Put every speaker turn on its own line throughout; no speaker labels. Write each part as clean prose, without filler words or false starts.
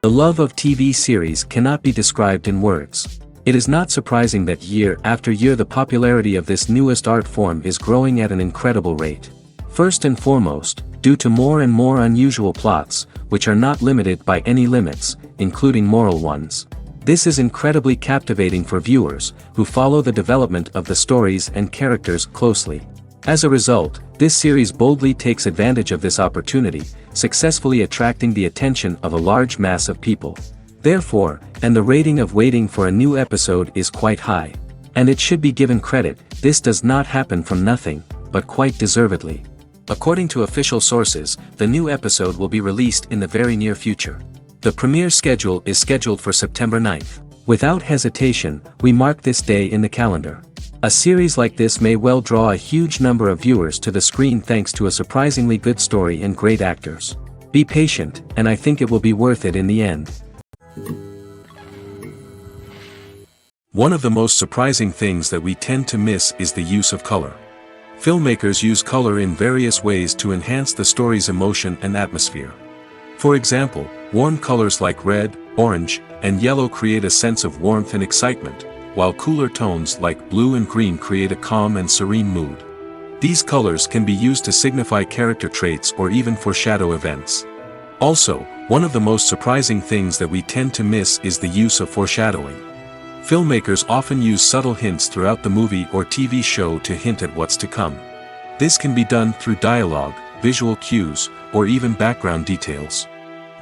The love of TV series cannot be described in words. It is not surprising that year after year the popularity of this newest art form is growing at an incredible rate. First and foremost, due to more and more unusual plots, which are not limited by any limits, including moral ones. This is incredibly captivating for viewers, who follow the development of the stories and characters closely. As a result, this series boldly takes advantage of this opportunity, successfully attracting the attention of a large mass of people. Therefore, and the rating of waiting for a new episode is quite high. And it should be given credit, this does not happen from nothing, but quite deservedly. According to official sources, the new episode will be released in the very near future. The premiere schedule is scheduled for September 9th. Without hesitation, we mark this day in the calendar. A series like this may well draw a huge number of viewers to the screen thanks to a surprisingly good story and great actors. Be patient, and I think it will be worth it in the end.
One of the most surprising things that we tend to miss is the use of color. Filmmakers use color in various ways to enhance the story's emotion and atmosphere. For example, warm colors like red, orange, and yellow create a sense of warmth and excitement, while cooler tones like blue and green create a calm and serene mood. These colors can be used to signify character traits or even foreshadow events. Also, one of the most surprising things that we tend to miss is the use of foreshadowing. Filmmakers often use subtle hints throughout the movie or TV show to hint at what's to come. This can be done through dialogue, visual cues, or even background details.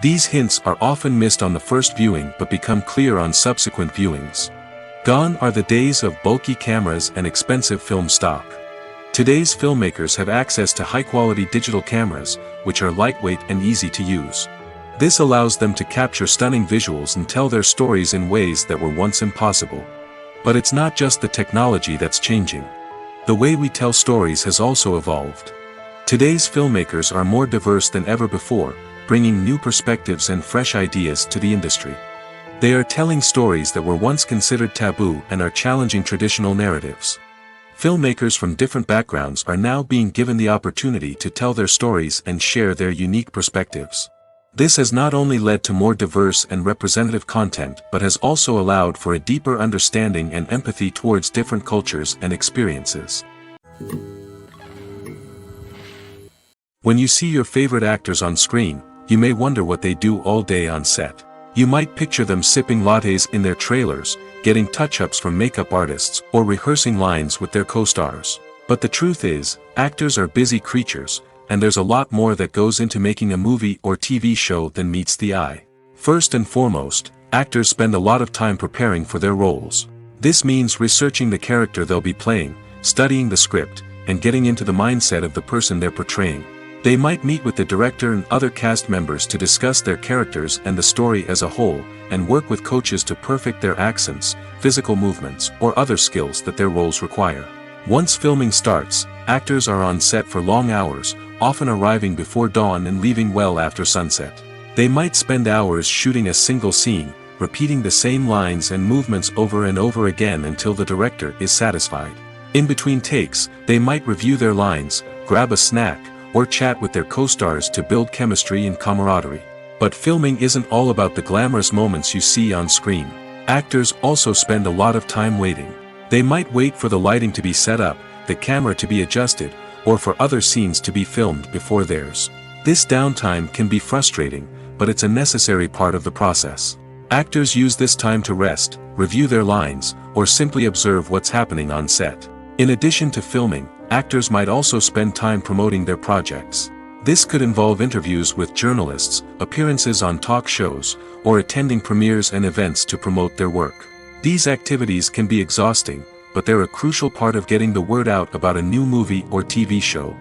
These hints are often missed on the first viewing but become clear on subsequent viewings. Gone are the days of bulky cameras and expensive film stock. Today's filmmakers have access to high-quality digital cameras, which are lightweight and easy to use. This allows them to capture stunning visuals and tell their stories in ways that were once impossible. But it's not just the technology that's changing. The way we tell stories has also evolved. Today's filmmakers are more diverse than ever before, bringing new perspectives and fresh ideas to the industry. They are telling stories that were once considered taboo and are challenging traditional narratives. Filmmakers from different backgrounds are now being given the opportunity to tell their stories and share their unique perspectives. This has not only led to more diverse and representative content but has also allowed for a deeper understanding and empathy towards different cultures and experiences. When you see your favorite actors on screen, you may wonder what they do all day on set. You might picture them sipping lattes in their trailers, getting touch-ups from makeup artists, or rehearsing lines with their co-stars. But the truth is, actors are busy creatures, and there's a lot more that goes into making a movie or TV show than meets the eye. First and foremost, actors spend a lot of time preparing for their roles. This means researching the character they'll be playing, studying the script, and getting into the mindset of the person they're portraying. They might meet with the director and other cast members to discuss their characters and the story as a whole, and work with coaches to perfect their accents, physical movements, or other skills that their roles require. Once filming starts, actors are on set for long hours, often arriving before dawn and leaving well after sunset. They might spend hours shooting a single scene, repeating the same lines and movements over and over again until the director is satisfied. In between takes, they might review their lines, grab a snack, or chat with their co-stars to build chemistry and camaraderie. But filming isn't all about the glamorous moments you see on screen. Actors also spend a lot of time waiting. They might wait for the lighting to be set up, the camera to be adjusted, or for other scenes to be filmed before theirs. This downtime can be frustrating, but it's a necessary part of the process. Actors use this time to rest, review their lines, or simply observe what's happening on set. In addition to filming, actors might also spend time promoting their projects. This could involve interviews with journalists, appearances on talk shows, or attending premieres and events to promote their work. These activities can be exhausting, but they're a crucial part of getting the word out about a new movie or TV show.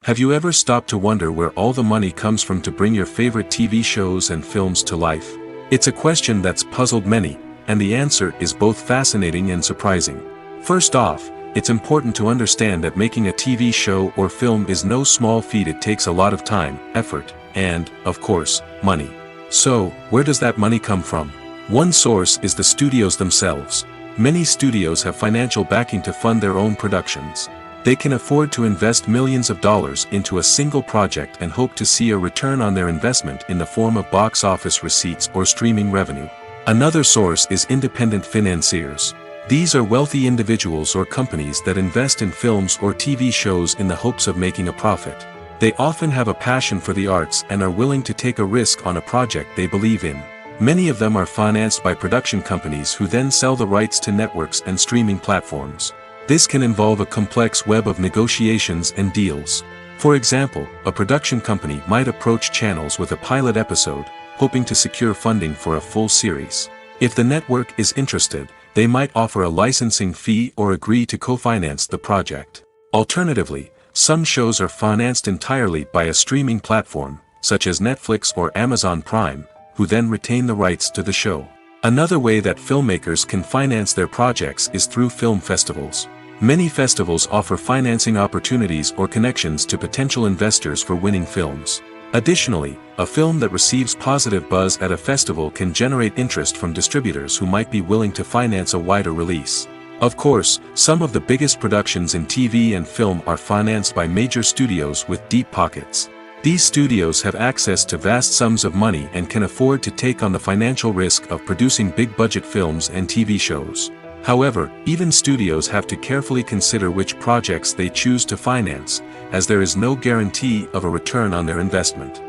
Have you ever stopped to wonder where all the money comes from to bring your favorite TV shows and films to life? It's a question that's puzzled many, and the answer is both fascinating and surprising. First off, it's important to understand that making a TV show or film is no small feat. It takes a lot of time, effort, and, of course, money. So, where does that money come from? One source is the studios themselves. Many studios have financial backing to fund their own productions. They can afford to invest millions of dollars into a single project and hope to see a return on their investment in the form of box office receipts or streaming revenue. Another source is independent financiers. These are wealthy individuals or companies that invest in films or TV shows in the hopes of making a profit. They often have a passion for the arts and are willing to take a risk on a project they believe in. Many of them are financed by production companies who then sell the rights to networks and streaming platforms. This can involve a complex web of negotiations and deals. For example, a production company might approach channels with a pilot episode, hoping to secure funding for a full series. If the network is interested, they might offer a licensing fee or agree to co-finance the project. Alternatively, some shows are financed entirely by a streaming platform, such as Netflix or Amazon Prime, who then retain the rights to the show. Another way that filmmakers can finance their projects is through film festivals. Many festivals offer financing opportunities or connections to potential investors for winning films. Additionally, a film that receives positive buzz at a festival can generate interest from distributors who might be willing to finance a wider release. Of course, some of the biggest productions in TV and film are financed by major studios with deep pockets. These studios have access to vast sums of money and can afford to take on the financial risk of producing big-budget films and TV shows. However, even studios have to carefully consider which projects they choose to finance, as there is no guarantee of a return on their investment.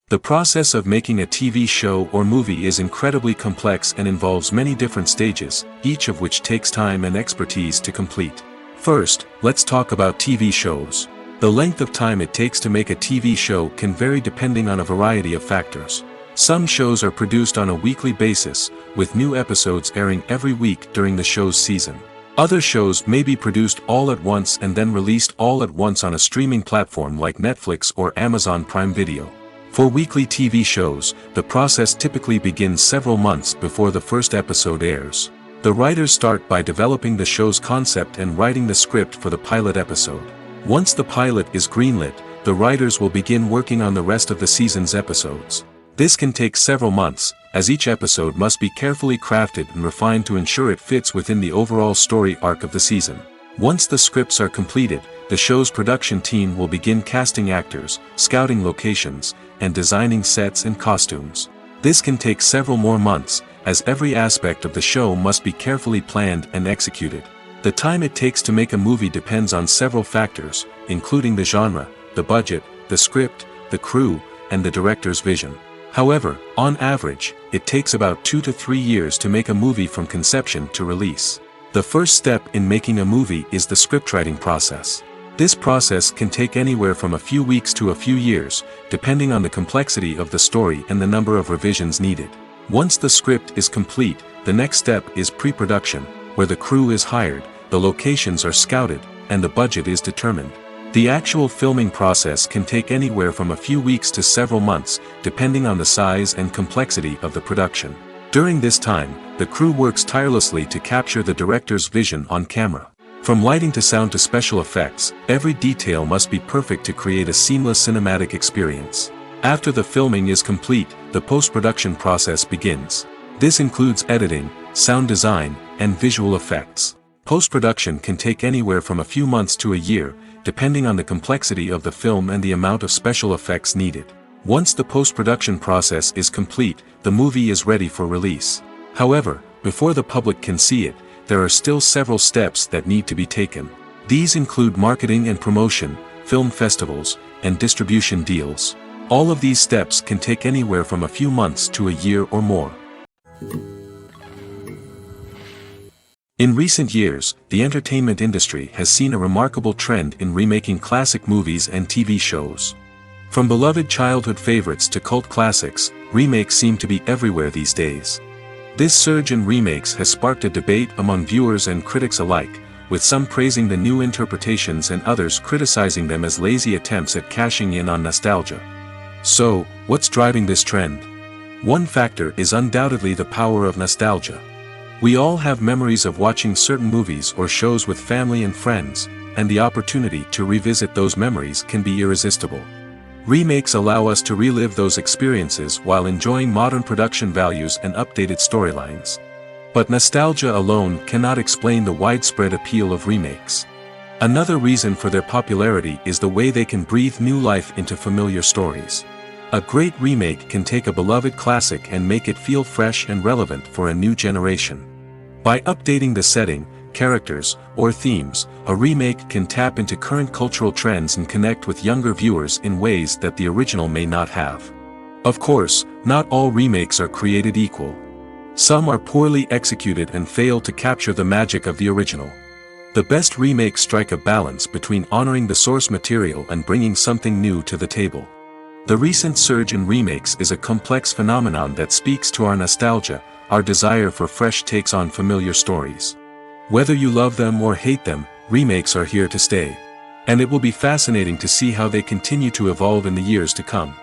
The process of making a TV show or movie is incredibly complex and involves many different stages, each of which takes time and expertise to complete. First, let's talk about TV shows. The length of time it takes to make a TV show can vary depending on a variety of factors. Some shows are produced on a weekly basis, with new episodes airing every week during the show's season. Other shows may be produced all at once and then released all at once on a streaming platform like Netflix or Amazon Prime Video. For weekly TV shows, the process typically begins several months before the first episode airs. The writers start by developing the show's concept and writing the script for the pilot episode. Once the pilot is greenlit, the writers will begin working on the rest of the season's episodes. This can take several months, as each episode must be carefully crafted and refined to ensure it fits within the overall story arc of the season. Once the scripts are completed, the show's production team will begin casting actors, scouting locations, and designing sets and costumes. This can take several more months, as every aspect of the show must be carefully planned and executed. The time it takes to make a movie depends on several factors, including the genre, the budget, the script, the crew, and the director's vision. However, on average, it takes about 2 to 3 years to make a movie from conception to release. The first step in making a movie is the scriptwriting process. This process can take anywhere from a few weeks to a few years, depending on the complexity of the story and the number of revisions needed. Once the script is complete, the next step is pre-production, where the crew is hired, the locations are scouted, and the budget is determined. The actual filming process can take anywhere from a few weeks to several months, depending on the size and complexity of the production. During this time, the crew works tirelessly to capture the director's vision on camera. From lighting to sound to special effects, every detail must be perfect to create a seamless cinematic experience. After the filming is complete, the post-production process begins. This includes editing, sound design, and visual effects. Post-production can take anywhere from a few months to a year, depending on the complexity of the film and the amount of special effects needed. Once the post-production process is complete, the movie is ready for release. However, before the public can see it, there are still several steps that need to be taken. These include marketing and promotion, film festivals, and distribution deals. All of these steps can take anywhere from a few months to a year or more. In recent years, the entertainment industry has seen a remarkable trend in remaking classic movies and TV shows. From beloved childhood favorites to cult classics, remakes seem to be everywhere these days. This surge in remakes has sparked a debate among viewers and critics alike, with some praising the new interpretations and others criticizing them as lazy attempts at cashing in on nostalgia. So, what's driving this trend? One factor is undoubtedly the power of nostalgia. We all have memories of watching certain movies or shows with family and friends, and the opportunity to revisit those memories can be irresistible. Remakes allow us to relive those experiences while enjoying modern production values and updated storylines. But nostalgia alone cannot explain the widespread appeal of remakes. Another reason for their popularity is the way they can breathe new life into familiar stories. A great remake can take a beloved classic and make it feel fresh and relevant for a new generation. By updating the setting, characters, or themes, a remake can tap into current cultural trends and connect with younger viewers in ways that the original may not have. Of course, not all remakes are created equal. Some are poorly executed and fail to capture the magic of the original. The best remakes strike a balance between honoring the source material and bringing something new to the table. The recent surge in remakes is a complex phenomenon that speaks to our nostalgia, our desire for fresh takes on familiar stories. Whether you love them or hate them, remakes are here to stay. And it will be fascinating to see how they continue to evolve in the years to come.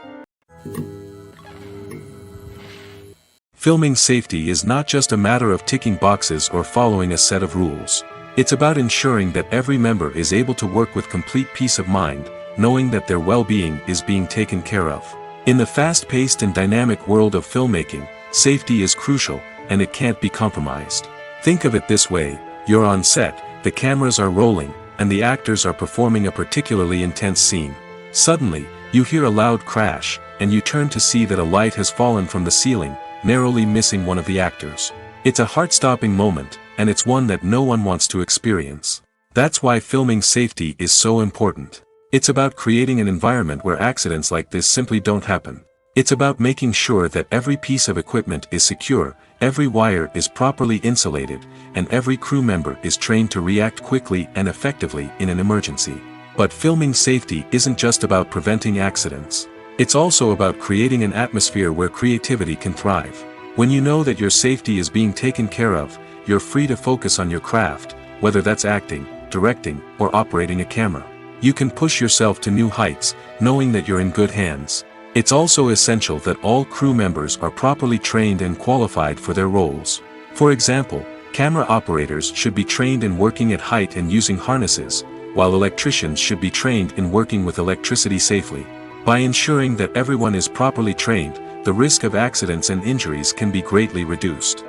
Filming safety is not just a matter of ticking boxes or following a set of rules. It's about ensuring that every member is able to work with complete peace of mind, knowing that their well-being is being taken care of. In the fast-paced and dynamic world of filmmaking, safety is crucial, and it can't be compromised. Think of it this way: you're on set, the cameras are rolling, and the actors are performing a particularly intense scene. Suddenly, you hear a loud crash, and you turn to see that a light has fallen from the ceiling, narrowly missing one of the actors. It's a heart-stopping moment, and it's one that no one wants to experience. That's why filming safety is so important. It's about creating an environment where accidents like this simply don't happen. It's about making sure that every piece of equipment is secure, every wire is properly insulated, and every crew member is trained to react quickly and effectively in an emergency. But filming safety isn't just about preventing accidents. It's also about creating an atmosphere where creativity can thrive. When you know that your safety is being taken care of, you're free to focus on your craft, whether that's acting, directing, or operating a camera. You can push yourself to new heights, knowing that you're in good hands. It's also essential that all crew members are properly trained and qualified for their roles. For example, camera operators should be trained in working at height and using harnesses, while electricians should be trained in working with electricity safely. By ensuring that everyone is properly trained, the risk of accidents and injuries can be greatly reduced.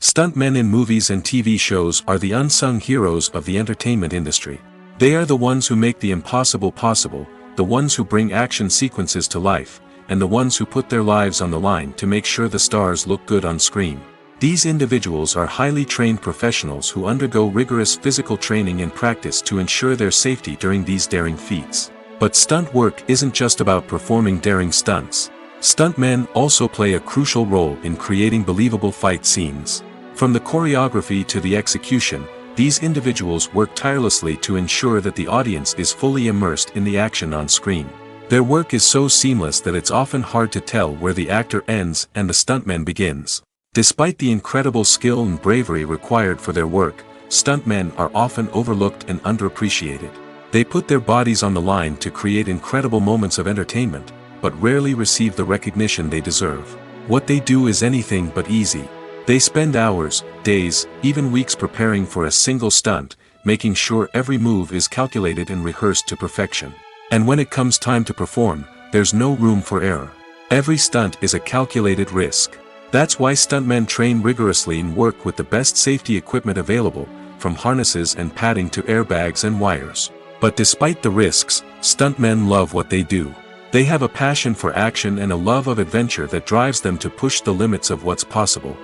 Stuntmen in movies and TV shows are the unsung heroes of the entertainment industry. They are the ones who make the impossible possible, the ones who bring action sequences to life, and the ones who put their lives on the line to make sure the stars look good on screen. These individuals are highly trained professionals who undergo rigorous physical training and practice to ensure their safety during these daring feats. But stunt work isn't just about performing daring stunts. Stuntmen also play a crucial role in creating believable fight scenes. From the choreography to the execution, these individuals work tirelessly to ensure that the audience is fully immersed in the action on screen. Their work is so seamless that it's often hard to tell where the actor ends and the stuntman begins. Despite the incredible skill and bravery required for their work, stuntmen are often overlooked and underappreciated. They put their bodies on the line to create incredible moments of entertainment, but rarely receive the recognition they deserve. What they do is anything but easy. They spend hours, days, even weeks preparing for a single stunt, making sure every move is calculated and rehearsed to perfection. And when it comes time to perform, there's no room for error. Every stunt is a calculated risk. That's why stuntmen train rigorously and work with the best safety equipment available, from harnesses and padding to airbags and wires. But despite the risks, stuntmen love what they do. They have a passion for action and a love of adventure that drives them to push the limits of what's possible.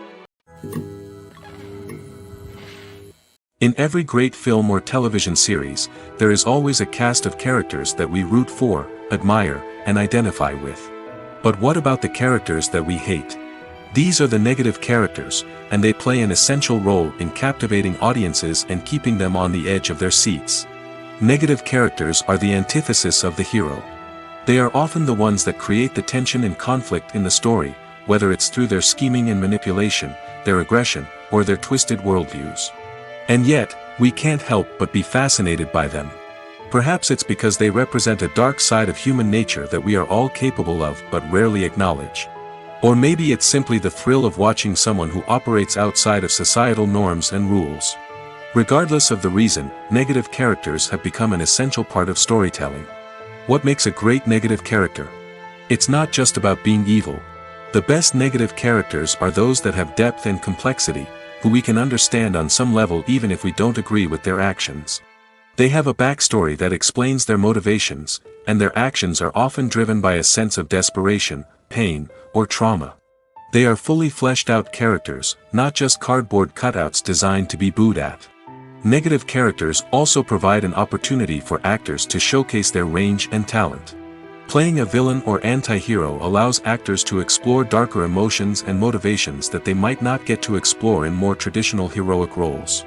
In every great film or television series, there is always a cast of characters that we root for, admire, and identify with. But what about the characters that we hate? These are the negative characters, and they play an essential role in captivating audiences and keeping them on the edge of their seats. Negative characters are the antithesis of the hero. They are often the ones that create the tension and conflict in the story, whether it's through their scheming and manipulation, their aggression, or their twisted worldviews. And yet, we can't help but be fascinated by them. Perhaps it's because they represent a dark side of human nature that we are all capable of but rarely acknowledge. Or maybe it's simply the thrill of watching someone who operates outside of societal norms and rules. Regardless of the reason, negative characters have become an essential part of storytelling. What makes a great negative character? It's not just about being evil. The best negative characters are those that have depth and complexity, who we can understand on some level even if we don't agree with their actions. They have a backstory that explains their motivations, and their actions are often driven by a sense of desperation, pain, or trauma. They are fully fleshed out characters, not just cardboard cutouts designed to be booed at. Negative characters also provide an opportunity for actors to showcase their range and talent. Playing a villain or anti-hero allows actors to explore darker emotions and motivations that they might not get to explore in more traditional heroic roles.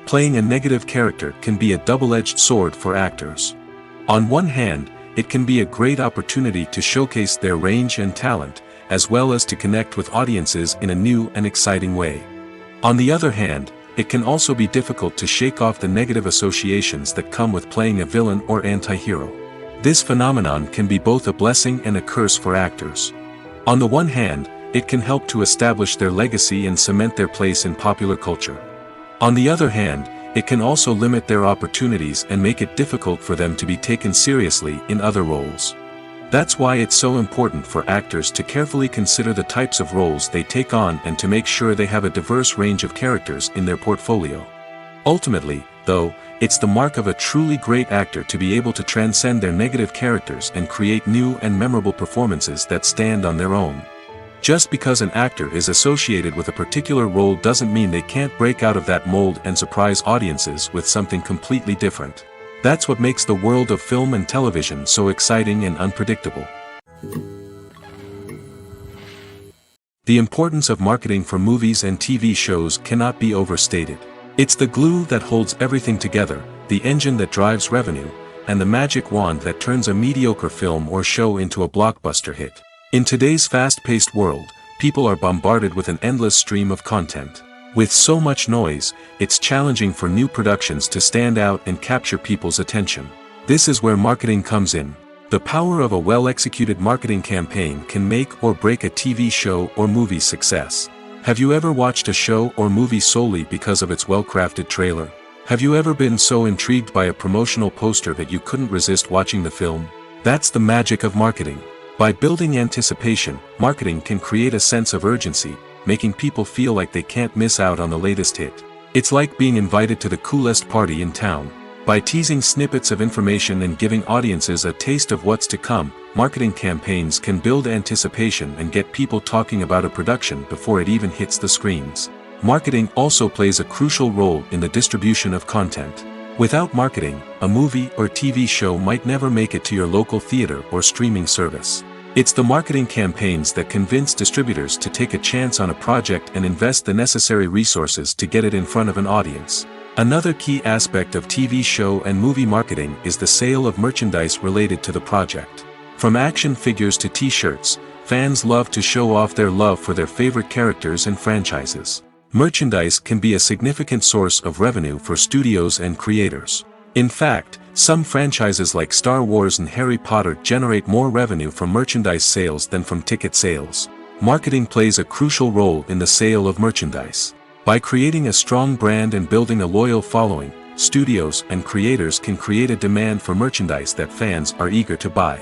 Playing a negative character can be a double-edged sword for actors. On one hand, it can be a great opportunity to showcase their range and talent, as well as to connect with audiences in a new and exciting way. On the other hand, it can also be difficult to shake off the negative associations that come with playing a villain or anti-hero. This phenomenon can be both a blessing and a curse for actors. On the one hand, it can help to establish their legacy and cement their place in popular culture. On the other hand, it can also limit their opportunities and make it difficult for them to be taken seriously in other roles. That's why it's so important for actors to carefully consider the types of roles they take on and to make sure they have a diverse range of characters in their portfolio. Ultimately, though, it's the mark of a truly great actor to be able to transcend their negative characters and create new and memorable performances that stand on their own. Just because an actor is associated with a particular role doesn't mean they can't break out of that mold and surprise audiences with something completely different. That's what makes the world of film and television so exciting and unpredictable. The importance of marketing for movies and TV shows cannot be overstated. It's the glue that holds everything together, the engine that drives revenue, and the magic wand that turns a mediocre film or show into a blockbuster hit. In today's fast-paced world, people are bombarded with an endless stream of content. With so much noise, it's challenging for new productions to stand out and capture people's attention. This is where marketing comes in. The power of a well-executed marketing campaign can make or break a TV show or movie's success. Have you ever watched a show or movie solely because of its well-crafted trailer? Have you ever been so intrigued by a promotional poster that you couldn't resist watching the film? That's the magic of marketing. By building anticipation, marketing can create a sense of urgency, making people feel like they can't miss out on the latest hit. It's like being invited to the coolest party in town. By teasing snippets of information and giving audiences a taste of what's to come, marketing campaigns can build anticipation and get people talking about a production before it even hits the screens. Marketing also plays a crucial role in the distribution of content. Without marketing, a movie or TV show might never make it to your local theater or streaming service. It's the marketing campaigns that convince distributors to take a chance on a project and invest the necessary resources to get it in front of an audience. Another key aspect of TV show and movie marketing is the sale of merchandise related to the project. From action figures to t-shirts, fans love to show off their love for their favorite characters and franchises. Merchandise can be a significant source of revenue for studios and creators. In fact, some franchises like Star Wars and Harry Potter generate more revenue from merchandise sales than from ticket sales. Marketing plays a crucial role in the sale of merchandise. By creating a strong brand and building a loyal following, studios and creators can create a demand for merchandise that fans are eager to buy.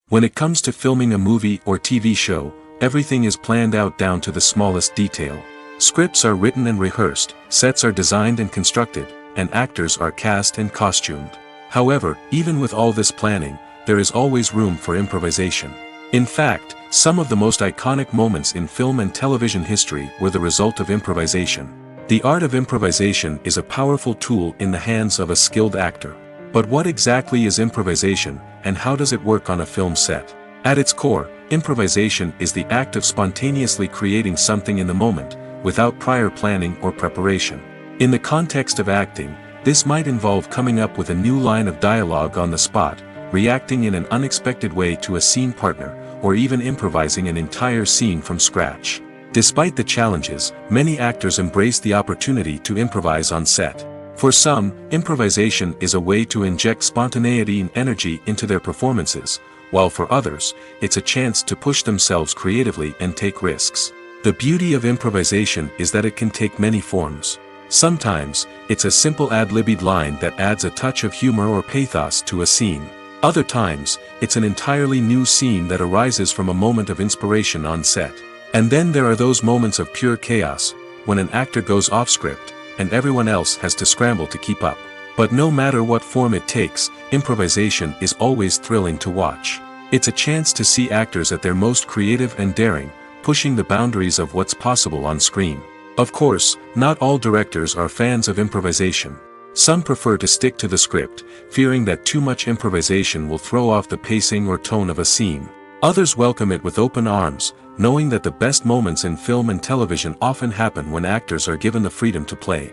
When it comes to filming a movie or TV show, everything is planned out down to the smallest detail. Scripts are written and rehearsed, sets are designed and constructed, and actors are cast and costumed. However, even with all this planning, there is always room for improvisation. In fact, some of the most iconic moments in film and television history were the result of improvisation. The art of improvisation is a powerful tool in the hands of a skilled actor. But what exactly is improvisation, and how does it work on a film set? At its core, improvisation is the act of spontaneously creating something in the moment, without prior planning or preparation. In the context of acting, this might involve coming up with a new line of dialogue on the spot, reacting in an unexpected way to a scene partner, or even improvising an entire scene from scratch. Despite the challenges, many actors embrace the opportunity to improvise on set. For some, improvisation is a way to inject spontaneity and energy into their performances, while for others, it's a chance to push themselves creatively and take risks. The beauty of improvisation is that it can take many forms. Sometimes, it's a simple ad-libbed line that adds a touch of humor or pathos to a scene. Other times, it's an entirely new scene that arises from a moment of inspiration on set. And then there are those moments of pure chaos, when an actor goes off script, and everyone else has to scramble to keep up. But no matter what form it takes, improvisation is always thrilling to watch. It's a chance to see actors at their most creative and daring, pushing the boundaries of what's possible on screen. Of course, not all directors are fans of improvisation. Some prefer to stick to the script, fearing that too much improvisation will throw off the pacing or tone of a scene. Others welcome it with open arms, knowing that the best moments in film and television often happen when actors are given the freedom to play.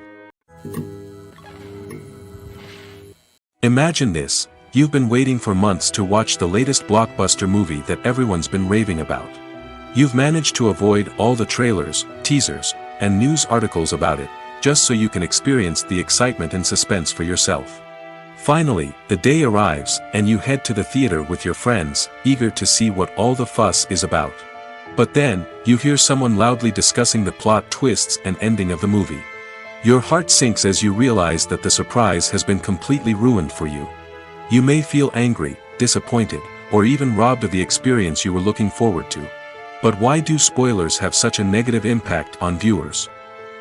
Imagine this: you've been waiting for months to watch the latest blockbuster movie that everyone's been raving about. You've managed to avoid all the trailers, teasers, and news articles about it, just so you can experience the excitement and suspense for yourself. Finally, the day arrives, and you head to the theater with your friends, eager to see what all the fuss is about. But then, you hear someone loudly discussing the plot twists and ending of the movie. Your heart sinks as you realize that the surprise has been completely ruined for you. You may feel angry, disappointed, or even robbed of the experience you were looking forward to. But why do spoilers have such a negative impact on viewers?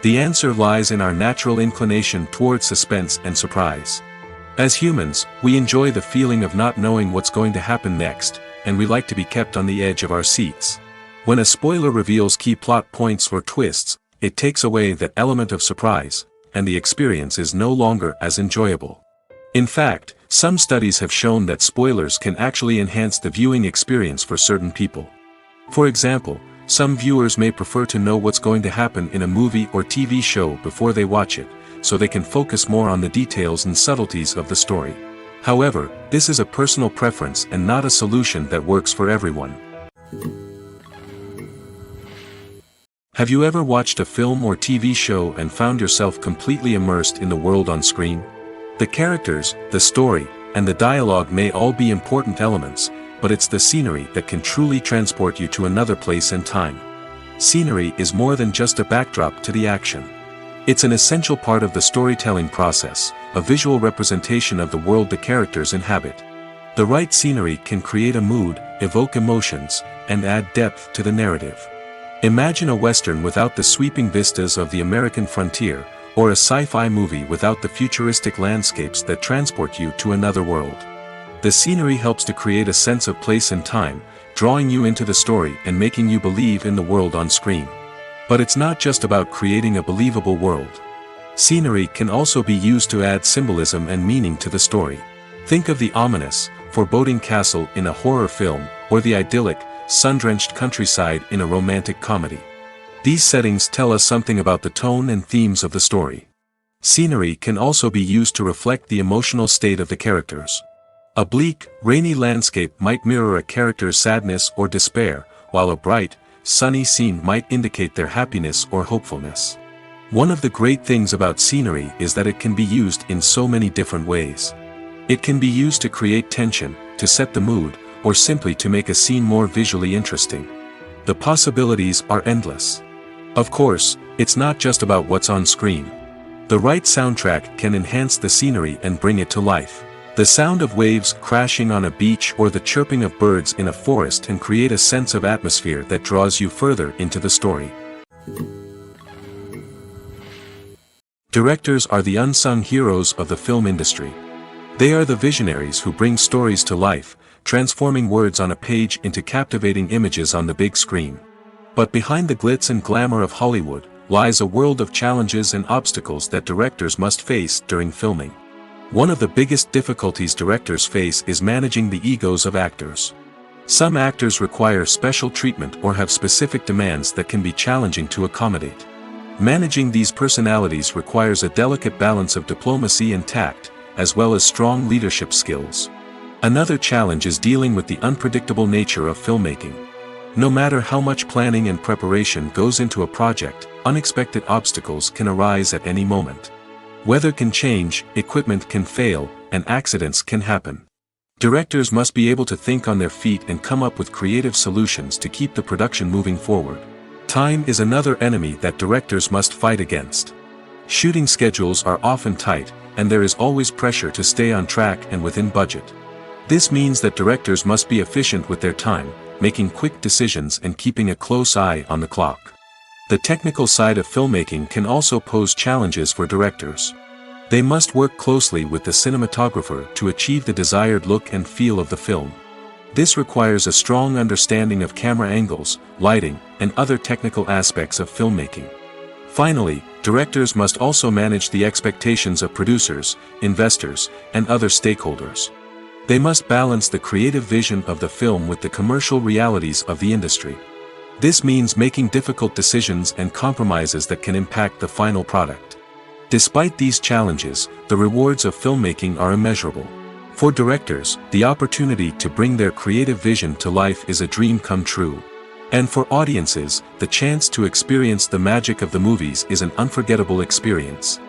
The answer lies in our natural inclination towards suspense and surprise. As humans, we enjoy the feeling of not knowing what's going to happen next, and we like to be kept on the edge of our seats. When a spoiler reveals key plot points or twists, it takes away that element of surprise, and the experience is no longer as enjoyable. In fact, some studies have shown that spoilers can actually enhance the viewing experience for certain people. For example, some viewers may prefer to know what's going to happen in a movie or TV show before they watch it, so they can focus more on the details and subtleties of the story. However, this is a personal preference and not a solution that works for everyone. Have you ever watched a film or TV show and found yourself completely immersed in the world on screen? The characters, the story, and the dialogue may all be important elements, but it's the scenery that can truly transport you to another place and time. Scenery is more than just a backdrop to the action. It's an essential part of the storytelling process, a visual representation of the world the characters inhabit. The right scenery can create a mood, evoke emotions, and add depth to the narrative. Imagine a Western without the sweeping vistas of the American frontier, or a sci-fi movie without the futuristic landscapes that transport you to another world. The scenery helps to create a sense of place and time, drawing you into the story and making you believe in the world on screen. But it's not just about creating a believable world. Scenery can also be used to add symbolism and meaning to the story. Think of the ominous, foreboding castle in a horror film, or the idyllic, sun-drenched countryside in a romantic comedy. These settings tell us something about the tone and themes of the story. Scenery can also be used to reflect the emotional state of the characters. A bleak, rainy landscape might mirror a character's sadness or despair, while a bright, sunny scene might indicate their happiness or hopefulness. One of the great things about scenery is that it can be used in so many different ways. It can be used to create tension, to set the mood, or simply to make a scene more visually interesting. The possibilities are endless. Of course, it's not just about what's on screen. The right soundtrack can enhance the scenery and bring it to life. The sound of waves crashing on a beach or the chirping of birds in a forest can create a sense of atmosphere that draws you further into the story. Directors are the unsung heroes of the film industry. They are the visionaries who bring stories to life, transforming words on a page into captivating images on the big screen. But behind the glitz and glamour of Hollywood lies a world of challenges and obstacles that directors must face during filming. One of the biggest difficulties directors face is managing the egos of actors. Some actors require special treatment or have specific demands that can be challenging to accommodate. Managing these personalities requires a delicate balance of diplomacy and tact, as well as strong leadership skills. Another challenge is dealing with the unpredictable nature of filmmaking. No matter how much planning and preparation goes into a project, unexpected obstacles can arise at any moment. Weather can change, equipment can fail, and accidents can happen. Directors must be able to think on their feet and come up with creative solutions to keep the production moving forward. Time is another enemy that directors must fight against. Shooting schedules are often tight, and there is always pressure to stay on track and within budget. This means that directors must be efficient with their time, making quick decisions and keeping a close eye on the clock. The technical side of filmmaking can also pose challenges for directors. They must work closely with the cinematographer to achieve the desired look and feel of the film. This requires a strong understanding of camera angles, lighting, and other technical aspects of filmmaking. Finally, directors must also manage the expectations of producers, investors, and other stakeholders. They must balance the creative vision of the film with the commercial realities of the industry. This means making difficult decisions and compromises that can impact the final product. Despite these challenges, the rewards of filmmaking are immeasurable. For directors, the opportunity to bring their creative vision to life is a dream come true. And for audiences, the chance to experience the magic of the movies is an unforgettable experience.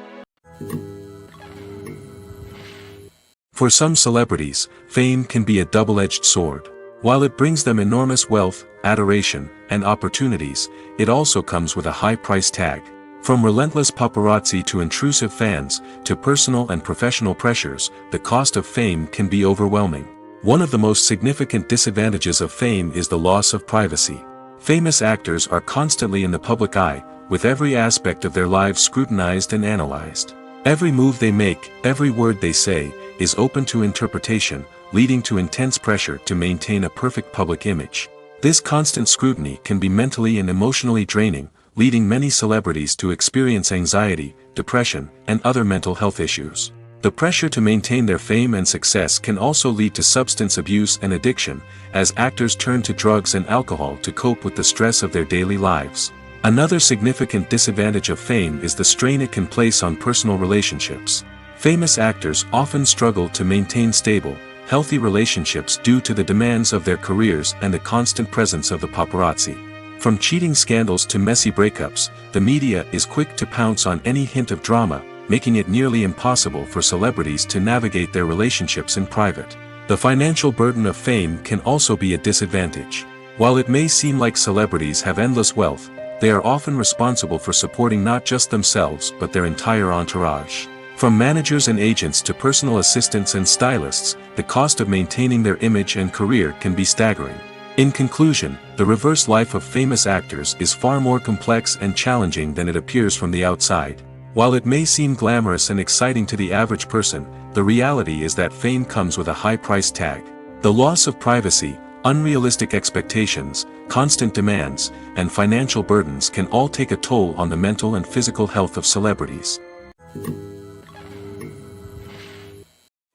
For some celebrities, fame can be a double-edged sword. While it brings them enormous wealth, adoration, and opportunities, it also comes with a high price tag. From relentless paparazzi to intrusive fans, to personal and professional pressures, the cost of fame can be overwhelming. One of the most significant disadvantages of fame is the loss of privacy. Famous actors are constantly in the public eye, with every aspect of their lives scrutinized and analyzed. Every move they make, every word they say, is open to interpretation, leading to intense pressure to maintain a perfect public image. This constant scrutiny can be mentally and emotionally draining, leading many celebrities to experience anxiety, depression, and other mental health issues. The pressure to maintain their fame and success can also lead to substance abuse and addiction, as actors turn to drugs and alcohol to cope with the stress of their daily lives. Another significant disadvantage of fame is the strain it can place on personal relationships. Famous actors often struggle to maintain stable, healthy relationships due to the demands of their careers and the constant presence of the paparazzi. From cheating scandals to messy breakups, the media is quick to pounce on any hint of drama, making it nearly impossible for celebrities to navigate their relationships in private. The financial burden of fame can also be a disadvantage. While it may seem like celebrities have endless wealth, they are often responsible for supporting not just themselves but their entire entourage. From managers and agents to personal assistants and stylists, the cost of maintaining their image and career can be staggering. In conclusion, the reverse life of famous actors is far more complex and challenging than it appears from the outside. While it may seem glamorous and exciting to the average person, the reality is that fame comes with a high price tag. The loss of privacy, unrealistic expectations, constant demands, and financial burdens can all take a toll on the mental and physical health of celebrities.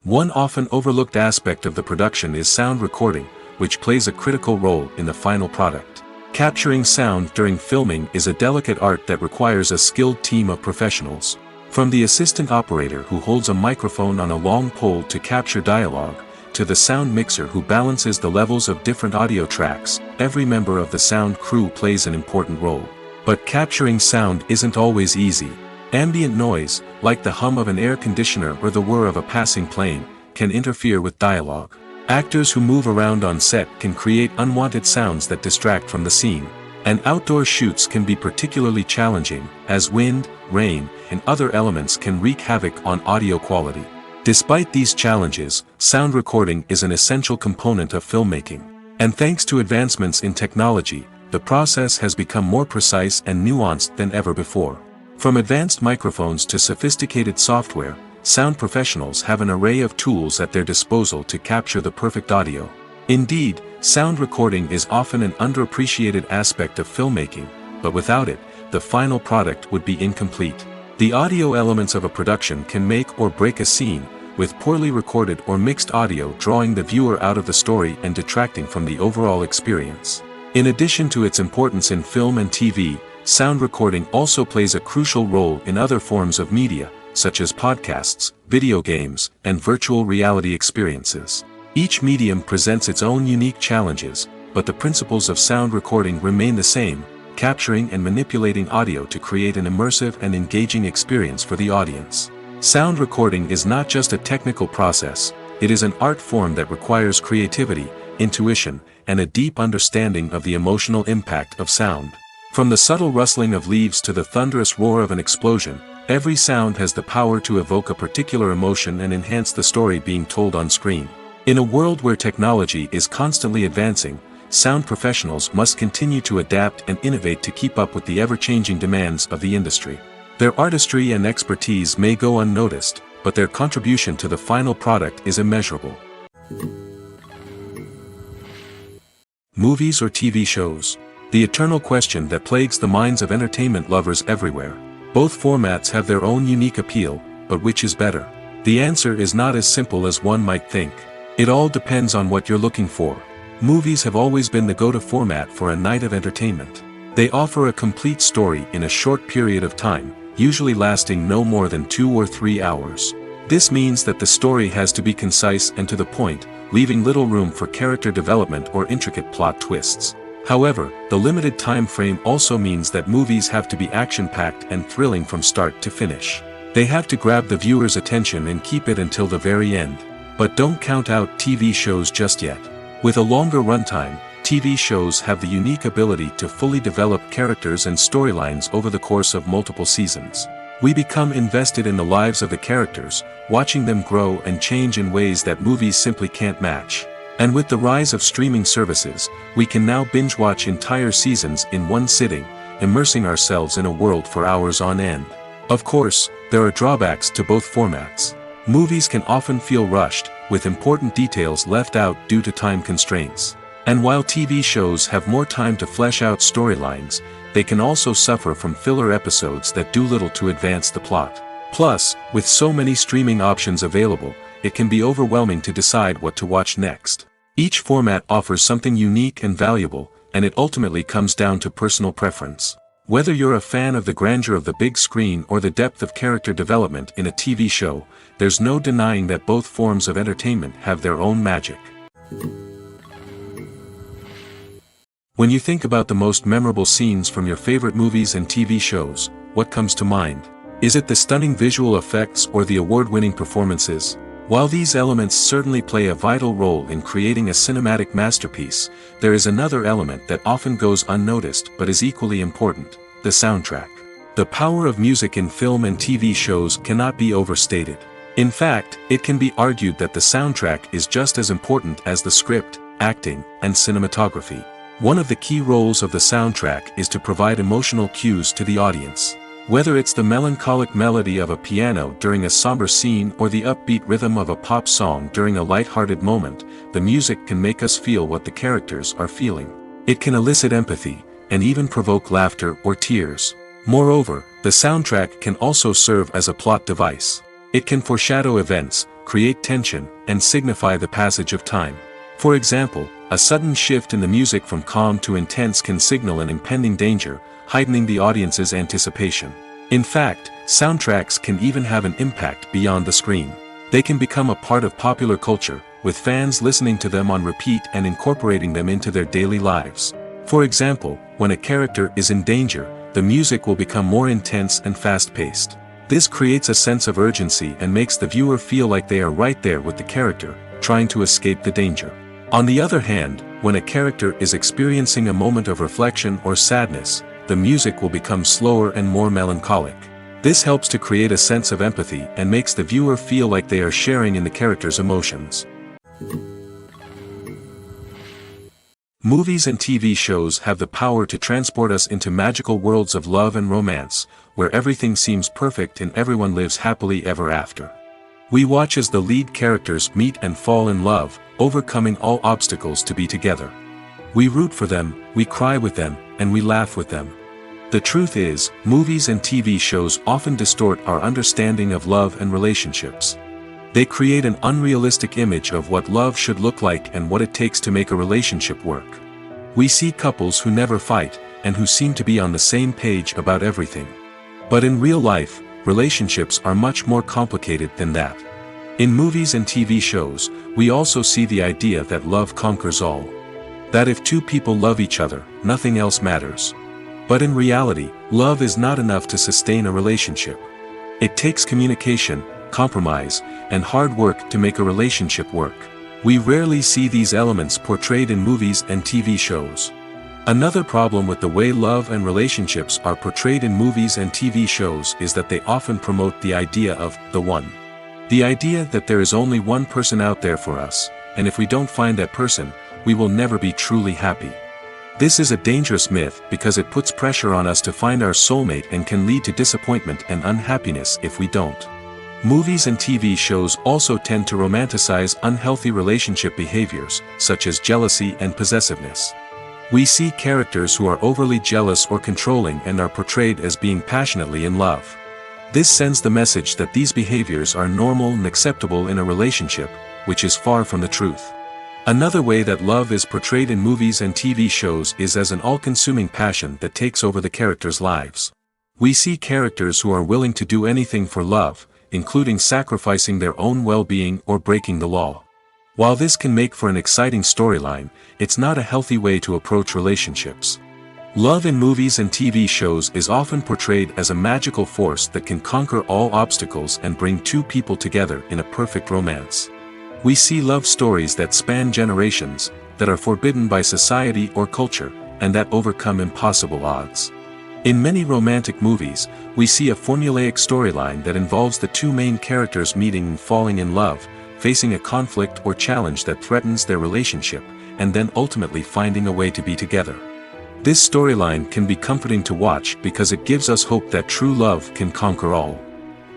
One often overlooked aspect of the production is sound recording, which plays a critical role in the final product. Capturing sound during filming is a delicate art that requires a skilled team of professionals. From the assistant operator who holds a microphone on a long pole to capture dialogue, to the sound mixer who balances the levels of different audio tracks, every member of the sound crew plays an important role. But capturing sound isn't always easy. Ambient noise, like the hum of an air conditioner or the whir of a passing plane, can interfere with dialogue. Actors who move around on set can create unwanted sounds that distract from the scene. And outdoor shoots can be particularly challenging, as wind, rain, and other elements can wreak havoc on audio quality. Despite these challenges, sound recording is an essential component of filmmaking. And thanks to advancements in technology, the process has become more precise and nuanced than ever before. From advanced microphones to sophisticated software, sound professionals have an array of tools at their disposal to capture the perfect audio. Indeed, sound recording is often an underappreciated aspect of filmmaking, but without it, the final product would be incomplete. The audio elements of a production can make or break a scene, with poorly recorded or mixed audio drawing the viewer out of the story and detracting from the overall experience. In addition to its importance in film and TV, sound recording also plays a crucial role in other forms of media, such as podcasts, video games, and virtual reality experiences. Each medium presents its own unique challenges, but the principles of sound recording remain the same, capturing and manipulating audio to create an immersive and engaging experience for the audience. Sound recording is not just a technical process, it is an art form that requires creativity, intuition, and a deep understanding of the emotional impact of sound. From the subtle rustling of leaves to the thunderous roar of an explosion, every sound has the power to evoke a particular emotion and enhance the story being told on screen. In a world where technology is constantly advancing, sound professionals must continue to adapt and innovate to keep up with the ever-changing demands of the industry. Their artistry and expertise may go unnoticed, but their contribution to the final product is immeasurable. Movies or TV shows? The eternal question that plagues the minds of entertainment lovers everywhere. Both formats have their own unique appeal, but which is better? The answer is not as simple as one might think. It all depends on what you're looking for. Movies have always been the go-to format for a night of entertainment. They offer a complete story in a short period of time, usually lasting no more than 2 or 3 hours. This means that the story has to be concise and to the point, leaving little room for character development or intricate plot twists. However, the limited time frame also means that movies have to be action-packed and thrilling from start to finish. They have to grab the viewer's attention and keep it until the very end. But don't count out TV shows just yet. With a longer runtime, TV shows have the unique ability to fully develop characters and storylines over the course of multiple seasons. We become invested in the lives of the characters, watching them grow and change in ways that movies simply can't match. And with the rise of streaming services, we can now binge-watch entire seasons in one sitting, immersing ourselves in a world for hours on end. Of course, there are drawbacks to both formats. Movies can often feel rushed, with important details left out due to time constraints. And while TV shows have more time to flesh out storylines, they can also suffer from filler episodes that do little to advance the plot. Plus, with so many streaming options available, it can be overwhelming to decide what to watch next. Each format offers something unique and valuable, and it ultimately comes down to personal preference. Whether you're a fan of the grandeur of the big screen or the depth of character development in a TV show, there's no denying that both forms of entertainment have their own magic. When you think about the most memorable scenes from your favorite movies and TV shows, what comes to mind? Is it the stunning visual effects or the award-winning performances? While these elements certainly play a vital role in creating a cinematic masterpiece, there is another element that often goes unnoticed but is equally important: the soundtrack. The power of music in film and TV shows cannot be overstated. In fact, it can be argued that the soundtrack is just as important as the script, acting, and cinematography. One of the key roles of the soundtrack is to provide emotional cues to the audience. Whether it's the melancholic melody of a piano during a somber scene or the upbeat rhythm of a pop song during a light-hearted moment, the music can make us feel what the characters are feeling. It can elicit empathy, and even provoke laughter or tears. Moreover, the soundtrack can also serve as a plot device. It can foreshadow events, create tension, and signify the passage of time. For example, a sudden shift in the music from calm to intense can signal an impending danger, heightening the audience's anticipation. In fact, soundtracks can even have an impact beyond the screen. They can become a part of popular culture, with fans listening to them on repeat and incorporating them into their daily lives. For example, when a character is in danger, the music will become more intense and fast-paced. This creates a sense of urgency and makes the viewer feel like they are right there with the character, trying to escape the danger. On the other hand, when a character is experiencing a moment of reflection or sadness, the music will become slower and more melancholic. This helps to create a sense of empathy and makes the viewer feel like they are sharing in the character's emotions. Movies and TV shows have the power to transport us into magical worlds of love and romance, where everything seems perfect and everyone lives happily ever after. We watch as the lead characters meet and fall in love, overcoming all obstacles to be together. We root for them, we cry with them, and we laugh with them. The truth is, movies and TV shows often distort our understanding of love and relationships. They create an unrealistic image of what love should look like and what it takes to make a relationship work. We see couples who never fight, and who seem to be on the same page about everything. But in real life, relationships are much more complicated than that. In movies and TV shows, we also see the idea that love conquers all. That if two people love each other, nothing else matters. But in reality, love is not enough to sustain a relationship. It takes communication, compromise, and hard work to make a relationship work. We rarely see these elements portrayed in movies and TV shows. Another problem with the way love and relationships are portrayed in movies and TV shows is that they often promote the idea of the one. The idea that there is only one person out there for us, and if we don't find that person, we will never be truly happy. This is a dangerous myth because it puts pressure on us to find our soulmate and can lead to disappointment and unhappiness if we don't. Movies and TV shows also tend to romanticize unhealthy relationship behaviors, such as jealousy and possessiveness. We see characters who are overly jealous or controlling and are portrayed as being passionately in love. This sends the message that these behaviors are normal and acceptable in a relationship, which is far from the truth. Another way that love is portrayed in movies and TV shows is as an all-consuming passion that takes over the characters' lives. We see characters who are willing to do anything for love, including sacrificing their own well-being or breaking the law. While this can make for an exciting storyline, it's not a healthy way to approach relationships. Love in movies and TV shows is often portrayed as a magical force that can conquer all obstacles and bring two people together in a perfect romance. We see love stories that span generations, that are forbidden by society or culture, and that overcome impossible odds. In many romantic movies, we see a formulaic storyline that involves the two main characters meeting and falling in love, facing a conflict or challenge that threatens their relationship, and then ultimately finding a way to be together. This storyline can be comforting to watch because it gives us hope that true love can conquer all.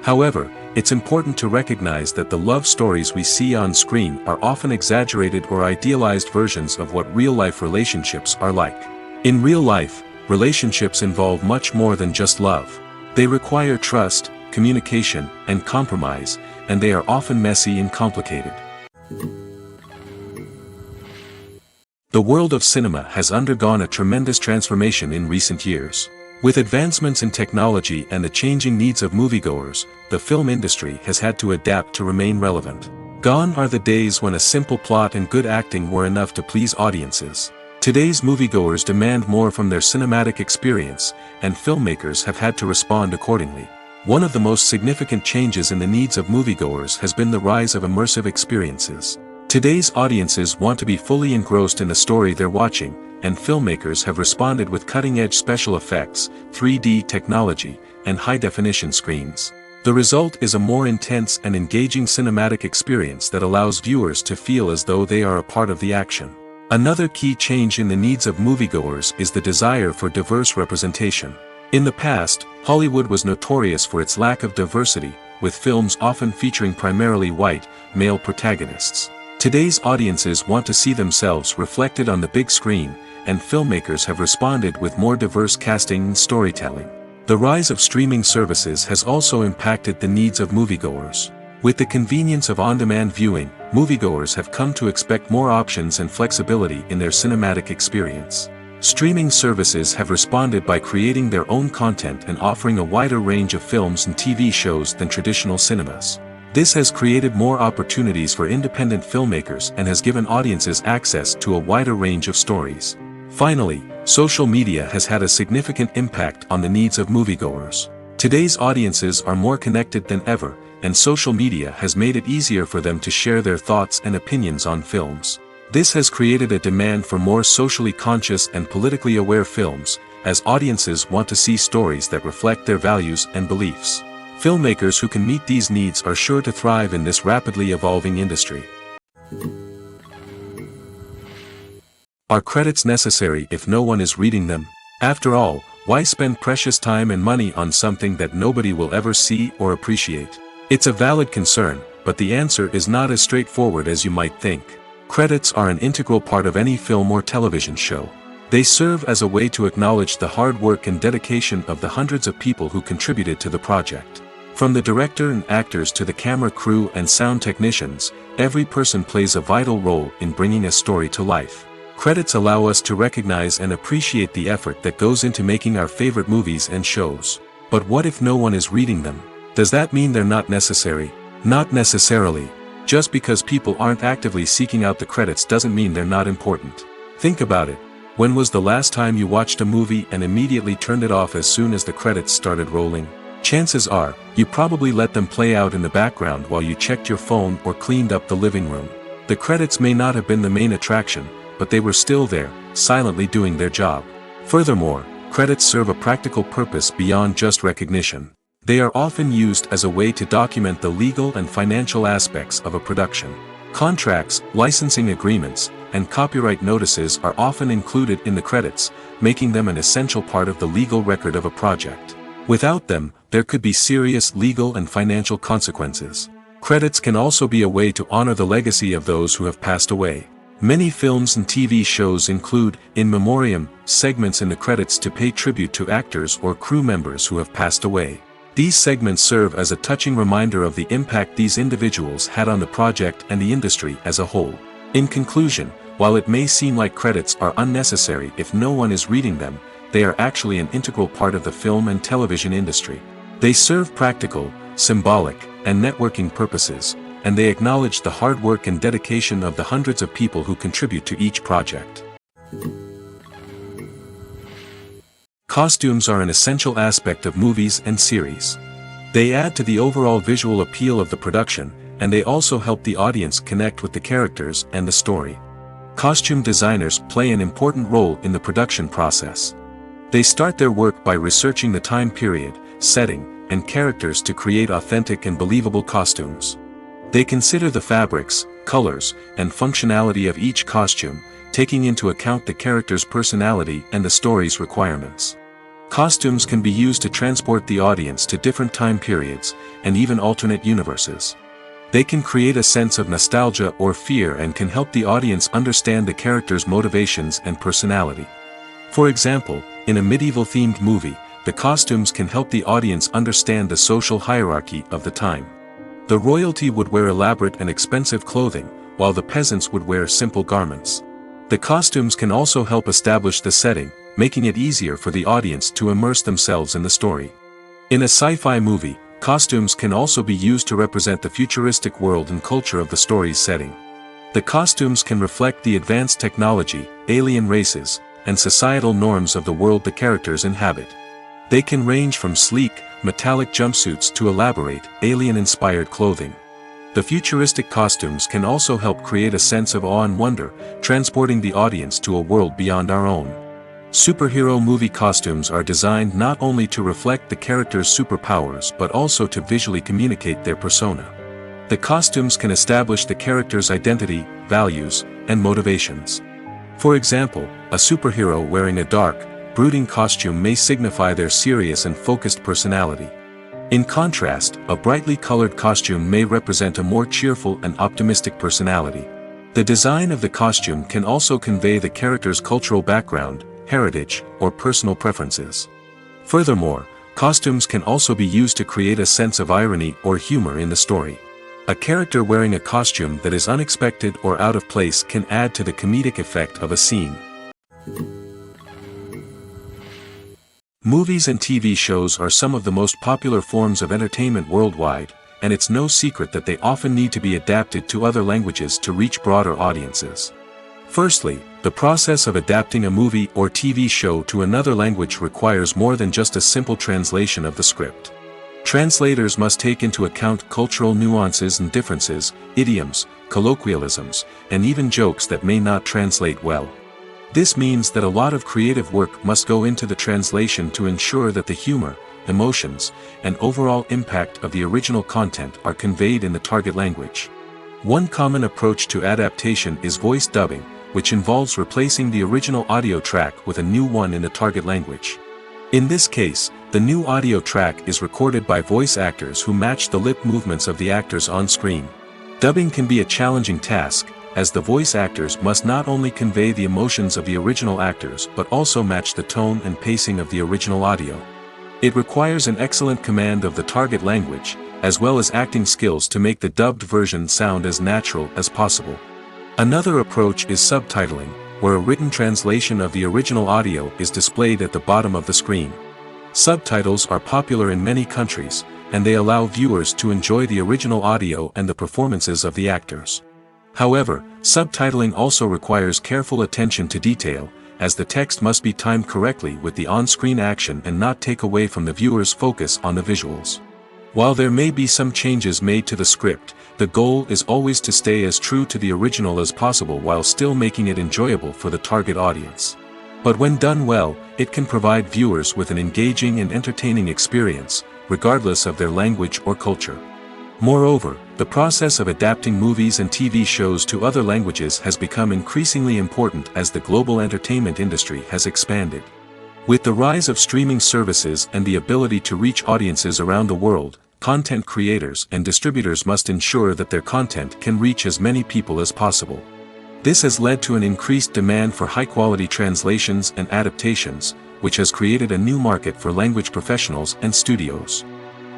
However, it's important to recognize that the love stories we see on screen are often exaggerated or idealized versions of what real-life relationships are like. In real life, relationships involve much more than just love. They require trust, communication, and compromise, and they are often messy and complicated. The world of cinema has undergone a tremendous transformation in recent years. With advancements in technology and the changing needs of moviegoers, the film industry has had to adapt to remain relevant. Gone are the days when a simple plot and good acting were enough to please audiences. Today's moviegoers demand more from their cinematic experience, and filmmakers have had to respond accordingly. One of the most significant changes in the needs of moviegoers has been the rise of immersive experiences. Today's audiences want to be fully engrossed in the story they're watching, and filmmakers have responded with cutting-edge special effects, 3D technology, and high-definition screens. The result is a more intense and engaging cinematic experience that allows viewers to feel as though they are a part of the action. Another key change in the needs of moviegoers is the desire for diverse representation. In the past, Hollywood was notorious for its lack of diversity, with films often featuring primarily white, male protagonists. Today's audiences want to see themselves reflected on the big screen, and filmmakers have responded with more diverse casting and storytelling. The rise of streaming services has also impacted the needs of moviegoers. With the convenience of on-demand viewing, moviegoers have come to expect more options and flexibility in their cinematic experience. Streaming services have responded by creating their own content and offering a wider range of films and TV shows than traditional cinemas. This has created more opportunities for independent filmmakers and has given audiences access to a wider range of stories. Finally, social media has had a significant impact on the needs of moviegoers. Today's audiences are more connected than ever, and social media has made it easier for them to share their thoughts and opinions on films. This has created a demand for more socially conscious and politically aware films, as audiences want to see stories that reflect their values and beliefs. Filmmakers who can meet these needs are sure to thrive in this rapidly evolving industry. Are credits necessary if no one is reading them? After all, why spend precious time and money on something that nobody will ever see or appreciate? It's a valid concern, but the answer is not as straightforward as you might think. Credits are an integral part of any film or television show. They serve as a way to acknowledge the hard work and dedication of the hundreds of people who contributed to the project. From the director and actors to the camera crew and sound technicians, every person plays a vital role in bringing a story to life. Credits allow us to recognize and appreciate the effort that goes into making our favorite movies and shows. But what if no one is reading them? Does that mean they're not necessary? Not necessarily. Just because people aren't actively seeking out the credits doesn't mean they're not important. Think about it. When was the last time you watched a movie and immediately turned it off as soon as the credits started rolling? Chances are, you probably let them play out in the background while you checked your phone or cleaned up the living room. The credits may not have been the main attraction, but they were still there, silently doing their job. Furthermore, credits serve a practical purpose beyond just recognition. They are often used as a way to document the legal and financial aspects of a production. Contracts, licensing agreements, and copyright notices are often included in the credits, making them an essential part of the legal record of a project. Without them, there could be serious legal and financial consequences. Credits can also be a way to honor the legacy of those who have passed away. Many films and TV shows include, in memoriam, segments in the credits to pay tribute to actors or crew members who have passed away. These segments serve as a touching reminder of the impact these individuals had on the project and the industry as a whole. In conclusion, while it may seem like credits are unnecessary if no one is reading them, they are actually an integral part of the film and television industry. They serve practical, symbolic, and networking purposes, and they acknowledge the hard work and dedication of the hundreds of people who contribute to each project. Costumes are an essential aspect of movies and series. They add to the overall visual appeal of the production, and they also help the audience connect with the characters and the story. Costume designers play an important role in the production process. They start their work by researching the time period, setting, and characters to create authentic and believable costumes. They consider the fabrics, colors, and functionality of each costume, taking into account the character's personality and the story's requirements. Costumes can be used to transport the audience to different time periods, and even alternate universes. They can create a sense of nostalgia or fear and can help the audience understand the character's motivations and personality. For example, in a medieval-themed movie, the costumes can help the audience understand the social hierarchy of the time. The royalty would wear elaborate and expensive clothing, while the peasants would wear simple garments. The costumes can also help establish the setting, making it easier for the audience to immerse themselves in the story. In a sci-fi movie, costumes can also be used to represent the futuristic world and culture of the story's setting. The costumes can reflect the advanced technology, alien races, and societal norms of the world the characters inhabit. They can range from sleek, metallic jumpsuits to elaborate, alien-inspired clothing. The futuristic costumes can also help create a sense of awe and wonder, transporting the audience to a world beyond our own. Superhero movie costumes are designed not only to reflect the character's superpowers but also to visually communicate their persona. The costumes can establish the character's identity, values, and motivations. For example, a superhero wearing a dark, brooding costume may signify their serious and focused personality. In contrast, a brightly colored costume may represent a more cheerful and optimistic personality. The design of the costume can also convey the character's cultural background, heritage, or personal preferences. Furthermore, costumes can also be used to create a sense of irony or humor in the story. A character wearing a costume that is unexpected or out of place can add to the comedic effect of a scene. Movies and TV shows are some of the most popular forms of entertainment worldwide, and it's no secret that they often need to be adapted to other languages to reach broader audiences. Firstly, the process of adapting a movie or TV show to another language requires more than just a simple translation of the script. Translators must take into account cultural nuances and differences, idioms, colloquialisms, and even jokes that may not translate well. This means that a lot of creative work must go into the translation to ensure that the humor, emotions, and overall impact of the original content are conveyed in the target language. One common approach to adaptation is voice dubbing, which involves replacing the original audio track with a new one in the target language. In this case, the new audio track is recorded by voice actors who match the lip movements of the actors on screen. Dubbing can be a challenging task, as the voice actors must not only convey the emotions of the original actors but also match the tone and pacing of the original audio. It requires an excellent command of the target language, as well as acting skills to make the dubbed version sound as natural as possible. Another approach is subtitling, where a written translation of the original audio is displayed at the bottom of the screen. Subtitles are popular in many countries, and they allow viewers to enjoy the original audio and the performances of the actors. However, subtitling also requires careful attention to detail, as the text must be timed correctly with the on-screen action and not take away from the viewer's focus on the visuals. While there may be some changes made to the script, the goal is always to stay as true to the original as possible while still making it enjoyable for the target audience. But when done well, it can provide viewers with an engaging and entertaining experience, regardless of their language or culture. Moreover, the process of adapting movies and TV shows to other languages has become increasingly important as the global entertainment industry has expanded. With the rise of streaming services and the ability to reach audiences around the world, content creators and distributors must ensure that their content can reach as many people as possible. This has led to an increased demand for high-quality translations and adaptations, which has created a new market for language professionals and studios.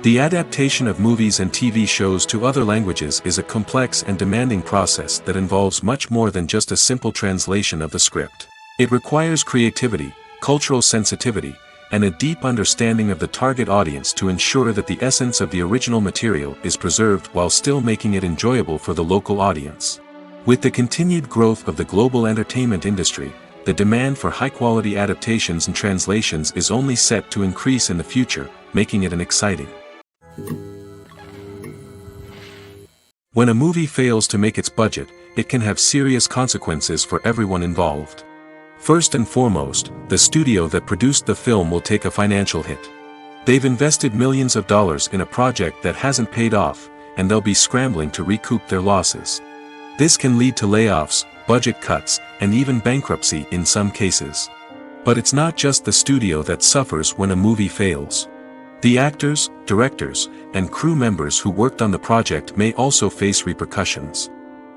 The adaptation of movies and TV shows to other languages is a complex and demanding process that involves much more than just a simple translation of the script. It requires creativity, cultural sensitivity, and a deep understanding of the target audience to ensure that the essence of the original material is preserved while still making it enjoyable for the local audience. With the continued growth of the global entertainment industry, the demand for high-quality adaptations and translations is only set to increase in the future, making it an exciting. When a movie fails to make its budget, it can have serious consequences for everyone involved. First and foremost, the studio that produced the film will take a financial hit. They've invested millions of dollars in a project that hasn't paid off, and they'll be scrambling to recoup their losses. This can lead to layoffs, budget cuts, and even bankruptcy in some cases. But it's not just the studio that suffers when a movie fails. The actors, directors, and crew members who worked on the project may also face repercussions.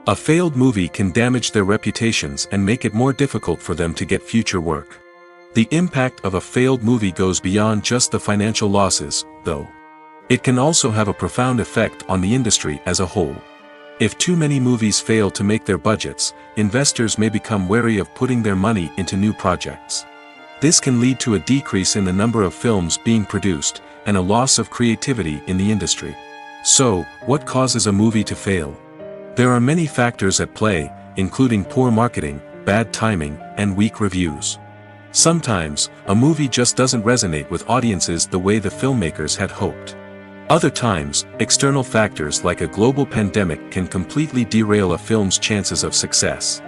A failed movie can damage their reputations and make it more difficult for them to get future work. The impact of a failed movie goes beyond just the financial losses, though. It can also have a profound effect on the industry as a whole. If too many movies fail to make their budgets, investors may become wary of putting their money into new projects. This can lead to a decrease in the number of films being produced, and a loss of creativity in the industry. So, what causes a movie to fail? There are many factors at play, including poor marketing, bad timing, and weak reviews. Sometimes, a movie just doesn't resonate with audiences the way the filmmakers had hoped. Other times, external factors like a global pandemic can completely derail a film's chances of success.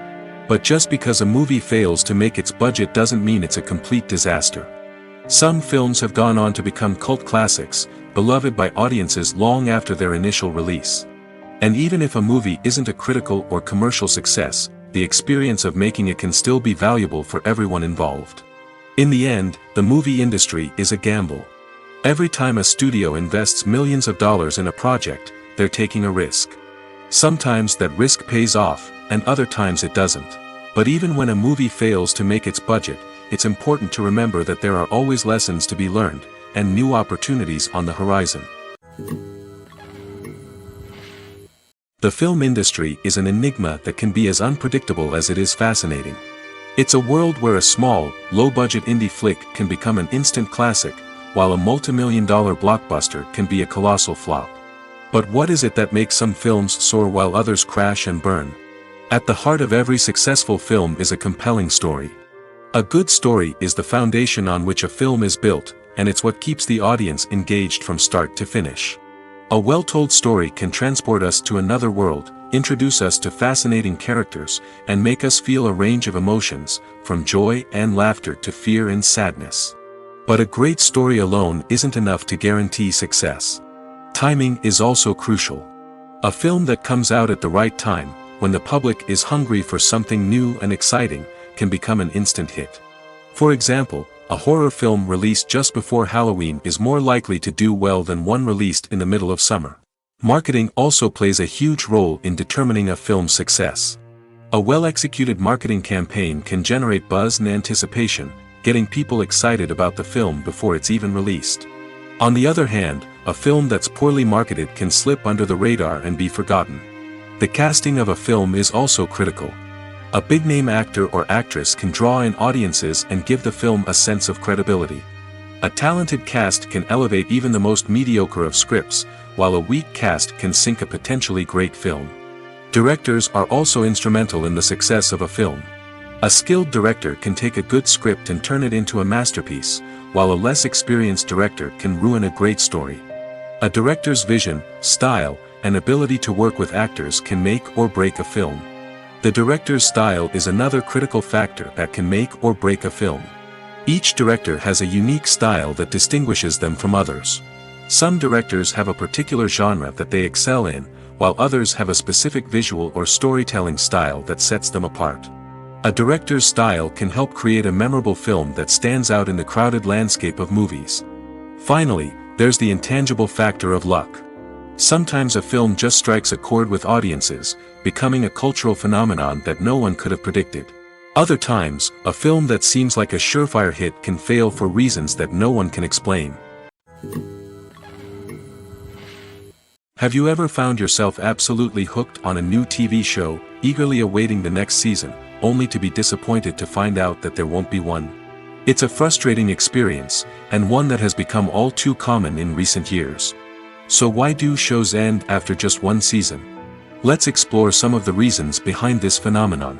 But just because a movie fails to make its budget doesn't mean it's a complete disaster. Some films have gone on to become cult classics, beloved by audiences long after their initial release. And even if a movie isn't a critical or commercial success, the experience of making it can still be valuable for everyone involved. In the end, the movie industry is a gamble. Every time a studio invests millions of dollars in a project, they're taking a risk. Sometimes that risk pays off, and other times it doesn't. But even when a movie fails to make its budget, it's important to remember that there are always lessons to be learned, and new opportunities on the horizon. The film industry is an enigma that can be as unpredictable as it is fascinating. It's a world where a small, low-budget indie flick can become an instant classic, while a multi-million-dollar blockbuster can be a colossal flop. But what is it that makes some films soar while others crash and burn? At the heart of every successful film is a compelling story. A good story is the foundation on which a film is built, and it's what keeps the audience engaged from start to finish. A well-told story can transport us to another world, introduce us to fascinating characters, and make us feel a range of emotions, from joy and laughter to fear and sadness. But a great story alone isn't enough to guarantee success. Timing is also crucial. A film that comes out at the right time, when the public is hungry for something new and exciting, can become an instant hit. For example, a horror film released just before Halloween is more likely to do well than one released in the middle of summer. Marketing also plays a huge role in determining a film's success. A well-executed marketing campaign can generate buzz and anticipation, getting people excited about the film before it's even released. On the other hand, a film that's poorly marketed can slip under the radar and be forgotten. The casting of a film is also critical. A big-name actor or actress can draw in audiences and give the film a sense of credibility. A talented cast can elevate even the most mediocre of scripts, while a weak cast can sink a potentially great film. Directors are also instrumental in the success of a film. A skilled director can take a good script and turn it into a masterpiece, while a less experienced director can ruin a great story. A director's vision, style, and ability to work with actors can make or break a film. The director's style is another critical factor that can make or break a film. Each director has a unique style that distinguishes them from others. Some directors have a particular genre that they excel in, while others have a specific visual or storytelling style that sets them apart. A director's style can help create a memorable film that stands out in the crowded landscape of movies. Finally, there's the intangible factor of luck. Sometimes a film just strikes a chord with audiences, becoming a cultural phenomenon that no one could have predicted. Other times, a film that seems like a surefire hit can fail for reasons that no one can explain. Have you ever found yourself absolutely hooked on a new TV show, eagerly awaiting the next season, only to be disappointed to find out that there won't be one? It's a frustrating experience, and one that has become all too common in recent years. So why do shows end after just one season? Let's explore some of the reasons behind this phenomenon.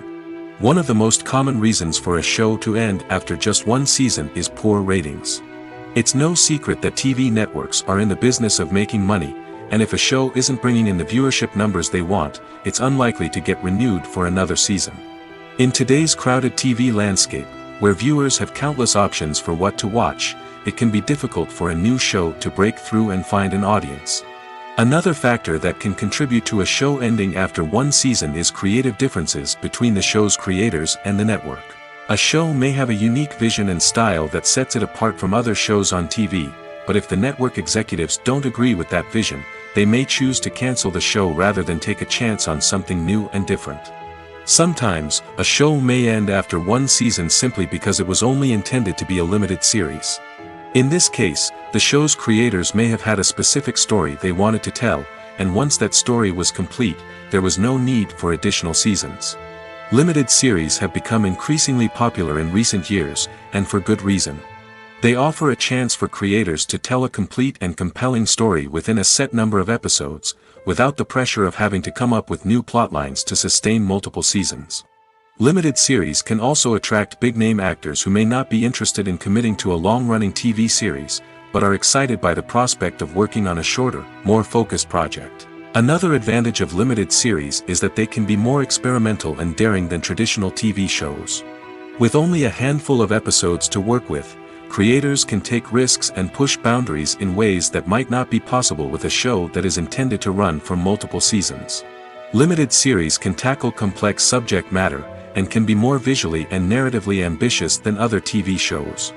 One of the most common reasons for a show to end after just one season is poor ratings. It's no secret that TV networks are in the business of making money, and if a show isn't bringing in the viewership numbers they want, it's unlikely to get renewed for another season. In today's crowded TV landscape, where viewers have countless options for what to watch, it can be difficult for a new show to break through and find an audience. Another factor that can contribute to a show ending after one season is creative differences between the show's creators and the network. A show may have a unique vision and style that sets it apart from other shows on TV, but if the network executives don't agree with that vision, they may choose to cancel the show rather than take a chance on something new and different. Sometimes, a show may end after one season simply because it was only intended to be a limited series. In this case, the show's creators may have had a specific story they wanted to tell, and once that story was complete, there was no need for additional seasons. Limited series have become increasingly popular in recent years, and for good reason. They offer a chance for creators to tell a complete and compelling story within a set number of episodes, without the pressure of having to come up with new plotlines to sustain multiple seasons. Limited series can also attract big-name actors who may not be interested in committing to a long-running TV series, but are excited by the prospect of working on a shorter, more focused project. Another advantage of limited series is that they can be more experimental and daring than traditional TV shows. With only a handful of episodes to work with, creators can take risks and push boundaries in ways that might not be possible with a show that is intended to run for multiple seasons. Limited series can tackle complex subject matter, and can be more visually and narratively ambitious than other TV shows.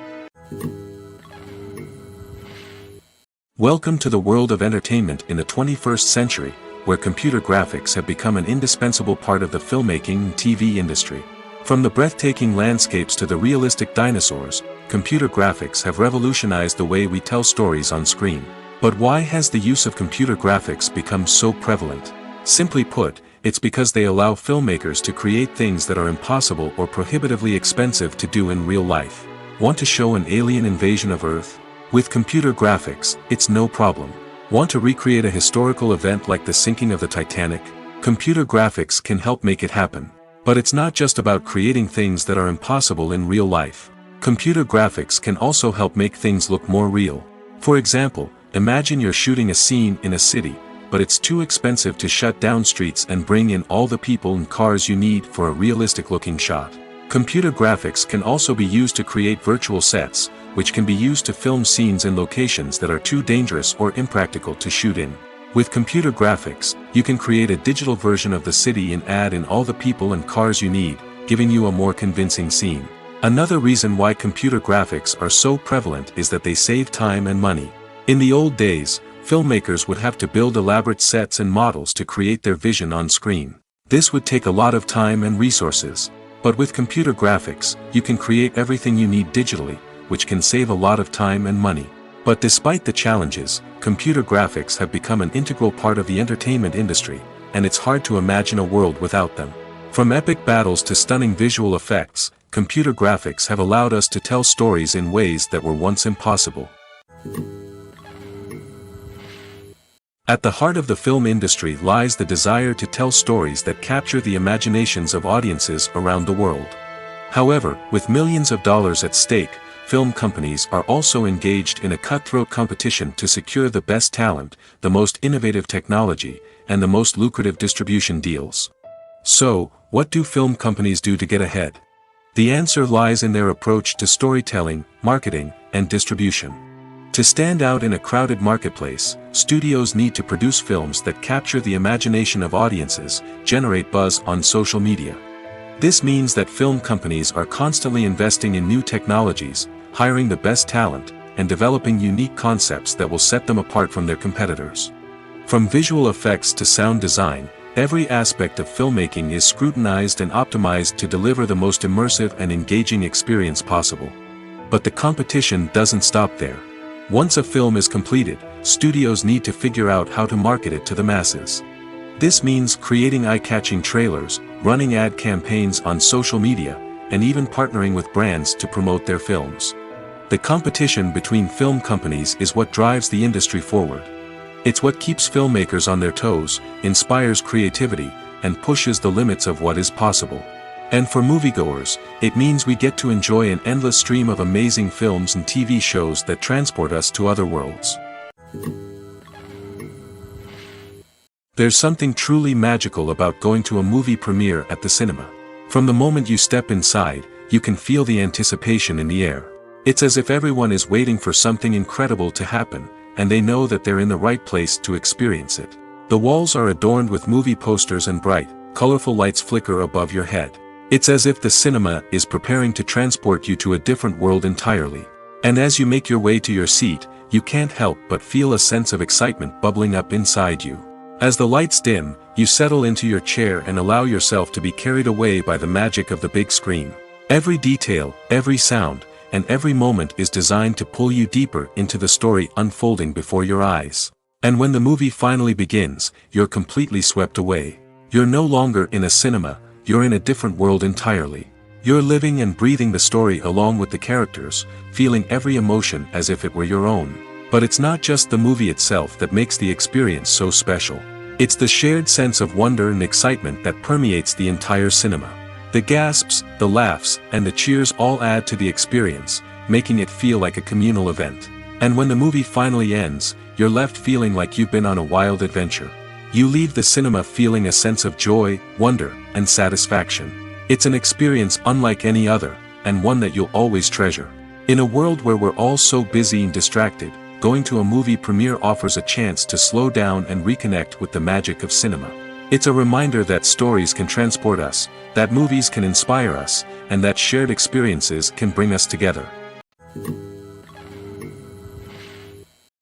Welcome to the world of entertainment in the 21st century, where computer graphics have become an indispensable part of the filmmaking and TV industry. From the breathtaking landscapes to the realistic dinosaurs, computer graphics have revolutionized the way we tell stories on screen. But why has the use of computer graphics become so prevalent? Simply put, it's because they allow filmmakers to create things that are impossible or prohibitively expensive to do in real life. Want to show an alien invasion of Earth? With computer graphics, it's no problem. Want to recreate a historical event like the sinking of the Titanic? Computer graphics can help make it happen. But it's not just about creating things that are impossible in real life. Computer graphics can also help make things look more real. For example, imagine you're shooting a scene in a city, but it's too expensive to shut down streets and bring in all the people and cars you need for a realistic-looking shot. Computer graphics can also be used to create virtual sets, which can be used to film scenes in locations that are too dangerous or impractical to shoot in. With computer graphics, you can create a digital version of the city and add in all the people and cars you need, giving you a more convincing scene. Another reason why computer graphics are so prevalent is that they save time and money. In the old days, filmmakers would have to build elaborate sets and models to create their vision on screen. This would take a lot of time and resources. But with computer graphics, you can create everything you need digitally, which can save a lot of time and money. But despite the challenges, computer graphics have become an integral part of the entertainment industry, and it's hard to imagine a world without them. From epic battles to stunning visual effects, computer graphics have allowed us to tell stories in ways that were once impossible. At the heart of the film industry lies the desire to tell stories that capture the imaginations of audiences around the world. However, with millions of dollars at stake, film companies are also engaged in a cutthroat competition to secure the best talent, the most innovative technology, and the most lucrative distribution deals. So, what do film companies do to get ahead? The answer lies in their approach to storytelling, marketing, and distribution. To stand out in a crowded marketplace, studios need to produce films that capture the imagination of audiences, generate buzz on social media. This means that film companies are constantly investing in new technologies, hiring the best talent, and developing unique concepts that will set them apart from their competitors. From visual effects to sound design, every aspect of filmmaking is scrutinized and optimized to deliver the most immersive and engaging experience possible. But the competition doesn't stop there. Once a film is completed, studios need to figure out how to market it to the masses. This means creating eye-catching trailers, running ad campaigns on social media, and even partnering with brands to promote their films. The competition between film companies is what drives the industry forward. It's what keeps filmmakers on their toes, inspires creativity, and pushes the limits of what is possible. And for moviegoers, it means we get to enjoy an endless stream of amazing films and TV shows that transport us to other worlds. There's something truly magical about going to a movie premiere at the cinema. From the moment you step inside, you can feel the anticipation in the air. It's as if everyone is waiting for something incredible to happen, and they know that they're in the right place to experience it. The walls are adorned with movie posters and bright, colorful lights flicker above your head. It's as if the cinema is preparing to transport you to a different world entirely. And as you make your way to your seat, you can't help but feel a sense of excitement bubbling up inside you. As the lights dim, you settle into your chair and allow yourself to be carried away by the magic of the big screen. Every detail, every sound, and every moment is designed to pull you deeper into the story unfolding before your eyes. And when the movie finally begins, you're completely swept away. You're no longer in a cinema, you're in a different world entirely. You're living and breathing the story along with the characters, feeling every emotion as if it were your own. But it's not just the movie itself that makes the experience so special. It's the shared sense of wonder and excitement that permeates the entire cinema. The gasps, the laughs, and the cheers all add to the experience, making it feel like a communal event. And when the movie finally ends, you're left feeling like you've been on a wild adventure. You leave the cinema feeling a sense of joy, wonder, and satisfaction. It's an experience unlike any other, and one that you'll always treasure. In a world where we're all so busy and distracted, going to a movie premiere offers a chance to slow down and reconnect with the magic of cinema. It's a reminder that stories can transport us, that movies can inspire us, and that shared experiences can bring us together.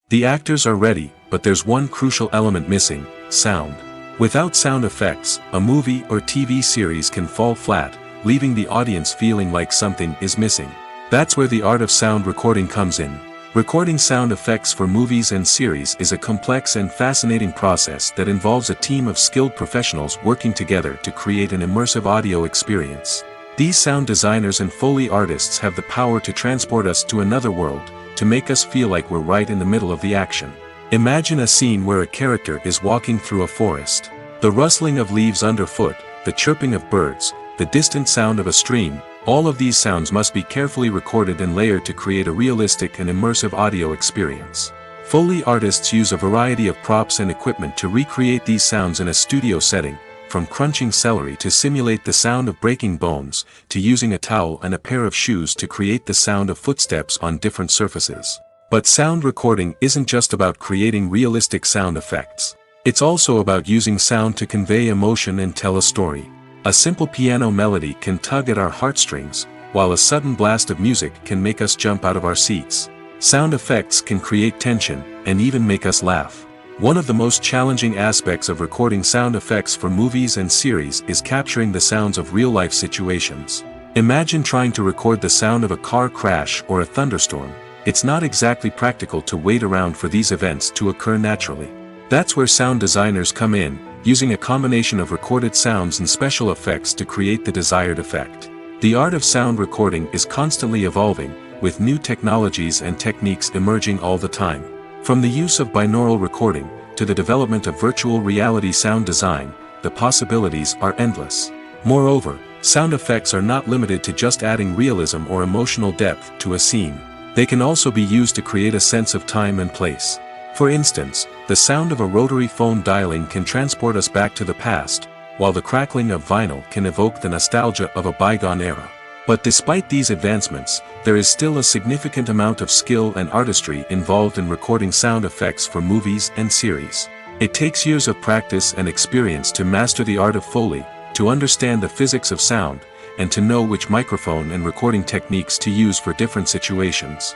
The actors are ready, but there's one crucial element missing: sound. Without sound effects, a movie or TV series can fall flat, leaving the audience feeling like something is missing. That's where the art of sound recording comes in. Recording sound effects for movies and series is a complex and fascinating process that involves a team of skilled professionals working together to create an immersive audio experience. These sound designers and Foley artists have the power to transport us to another world, to make us feel like we're right in the middle of the action. Imagine a scene where a character is walking through a forest. The rustling of leaves underfoot, the chirping of birds, the distant sound of a stream, all of these sounds must be carefully recorded and layered to create a realistic and immersive audio experience. Foley artists use a variety of props and equipment to recreate these sounds in a studio setting, from crunching celery to simulate the sound of breaking bones, to using a towel and a pair of shoes to create the sound of footsteps on different surfaces. But sound recording isn't just about creating realistic sound effects. It's also about using sound to convey emotion and tell a story. A simple piano melody can tug at our heartstrings, while a sudden blast of music can make us jump out of our seats. Sound effects can create tension, and even make us laugh. One of the most challenging aspects of recording sound effects for movies and series is capturing the sounds of real-life situations. Imagine trying to record the sound of a car crash or a thunderstorm. It's not exactly practical to wait around for these events to occur naturally. That's where sound designers come in, using a combination of recorded sounds and special effects to create the desired effect. The art of sound recording is constantly evolving, with new technologies and techniques emerging all the time. From the use of binaural recording, to the development of virtual reality sound design, the possibilities are endless. Moreover, sound effects are not limited to just adding realism or emotional depth to a scene. They can also be used to create a sense of time and place. For instance, the sound of a rotary phone dialing can transport us back to the past, while the crackling of vinyl can evoke the nostalgia of a bygone era. But despite these advancements, there is still a significant amount of skill and artistry involved in recording sound effects for movies and series. It takes years of practice and experience to master the art of Foley, to understand the physics of sound, and to know which microphone and recording techniques to use for different situations.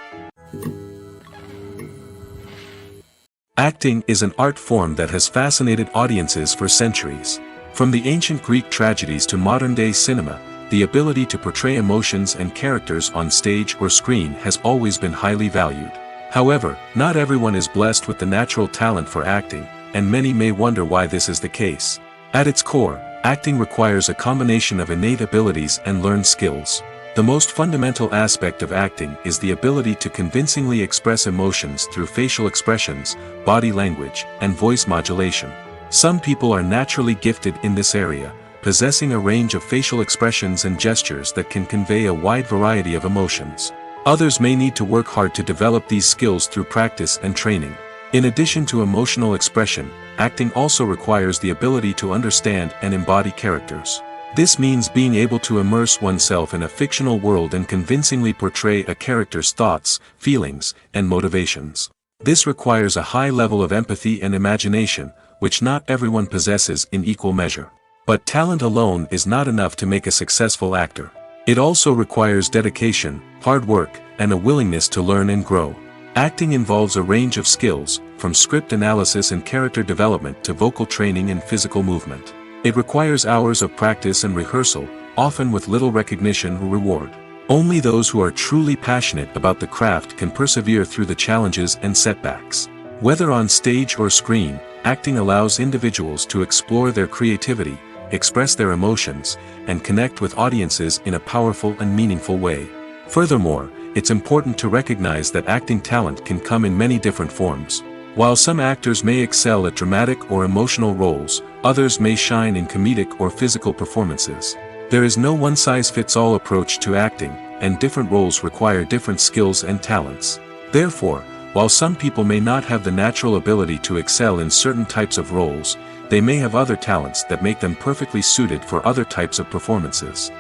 Acting is an art form that has fascinated audiences for centuries. From the ancient Greek tragedies to modern-day cinema, the ability to portray emotions and characters on stage or screen has always been highly valued. However, not everyone is blessed with the natural talent for acting, and many may wonder why this is the case. At its core, acting requires a combination of innate abilities and learned skills. The most fundamental aspect of acting is the ability to convincingly express emotions through facial expressions, body language, and voice modulation. Some people are naturally gifted in this area, possessing a range of facial expressions and gestures that can convey a wide variety of emotions. Others may need to work hard to develop these skills through practice and training. In addition to emotional expression, acting also requires the ability to understand and embody characters. This means being able to immerse oneself in a fictional world and convincingly portray a character's thoughts, feelings, and motivations. This requires a high level of empathy and imagination, which not everyone possesses in equal measure. But talent alone is not enough to make a successful actor. It also requires dedication, hard work, and a willingness to learn and grow. Acting involves a range of skills, from script analysis and character development to vocal training and physical movement. It requires hours of practice and rehearsal, often with little recognition or reward. Only those who are truly passionate about the craft can persevere through the challenges and setbacks. Whether on stage or screen, acting allows individuals to explore their creativity, express their emotions, and connect with audiences in a powerful and meaningful way. Furthermore, it's important to recognize that acting talent can come in many different forms. While some actors may excel at dramatic or emotional roles, others may shine in comedic or physical performances. There is no one-size-fits-all approach to acting, and different roles require different skills and talents. Therefore, while some people may not have the natural ability to excel in certain types of roles, they may have other talents that make them perfectly suited for other types of performances.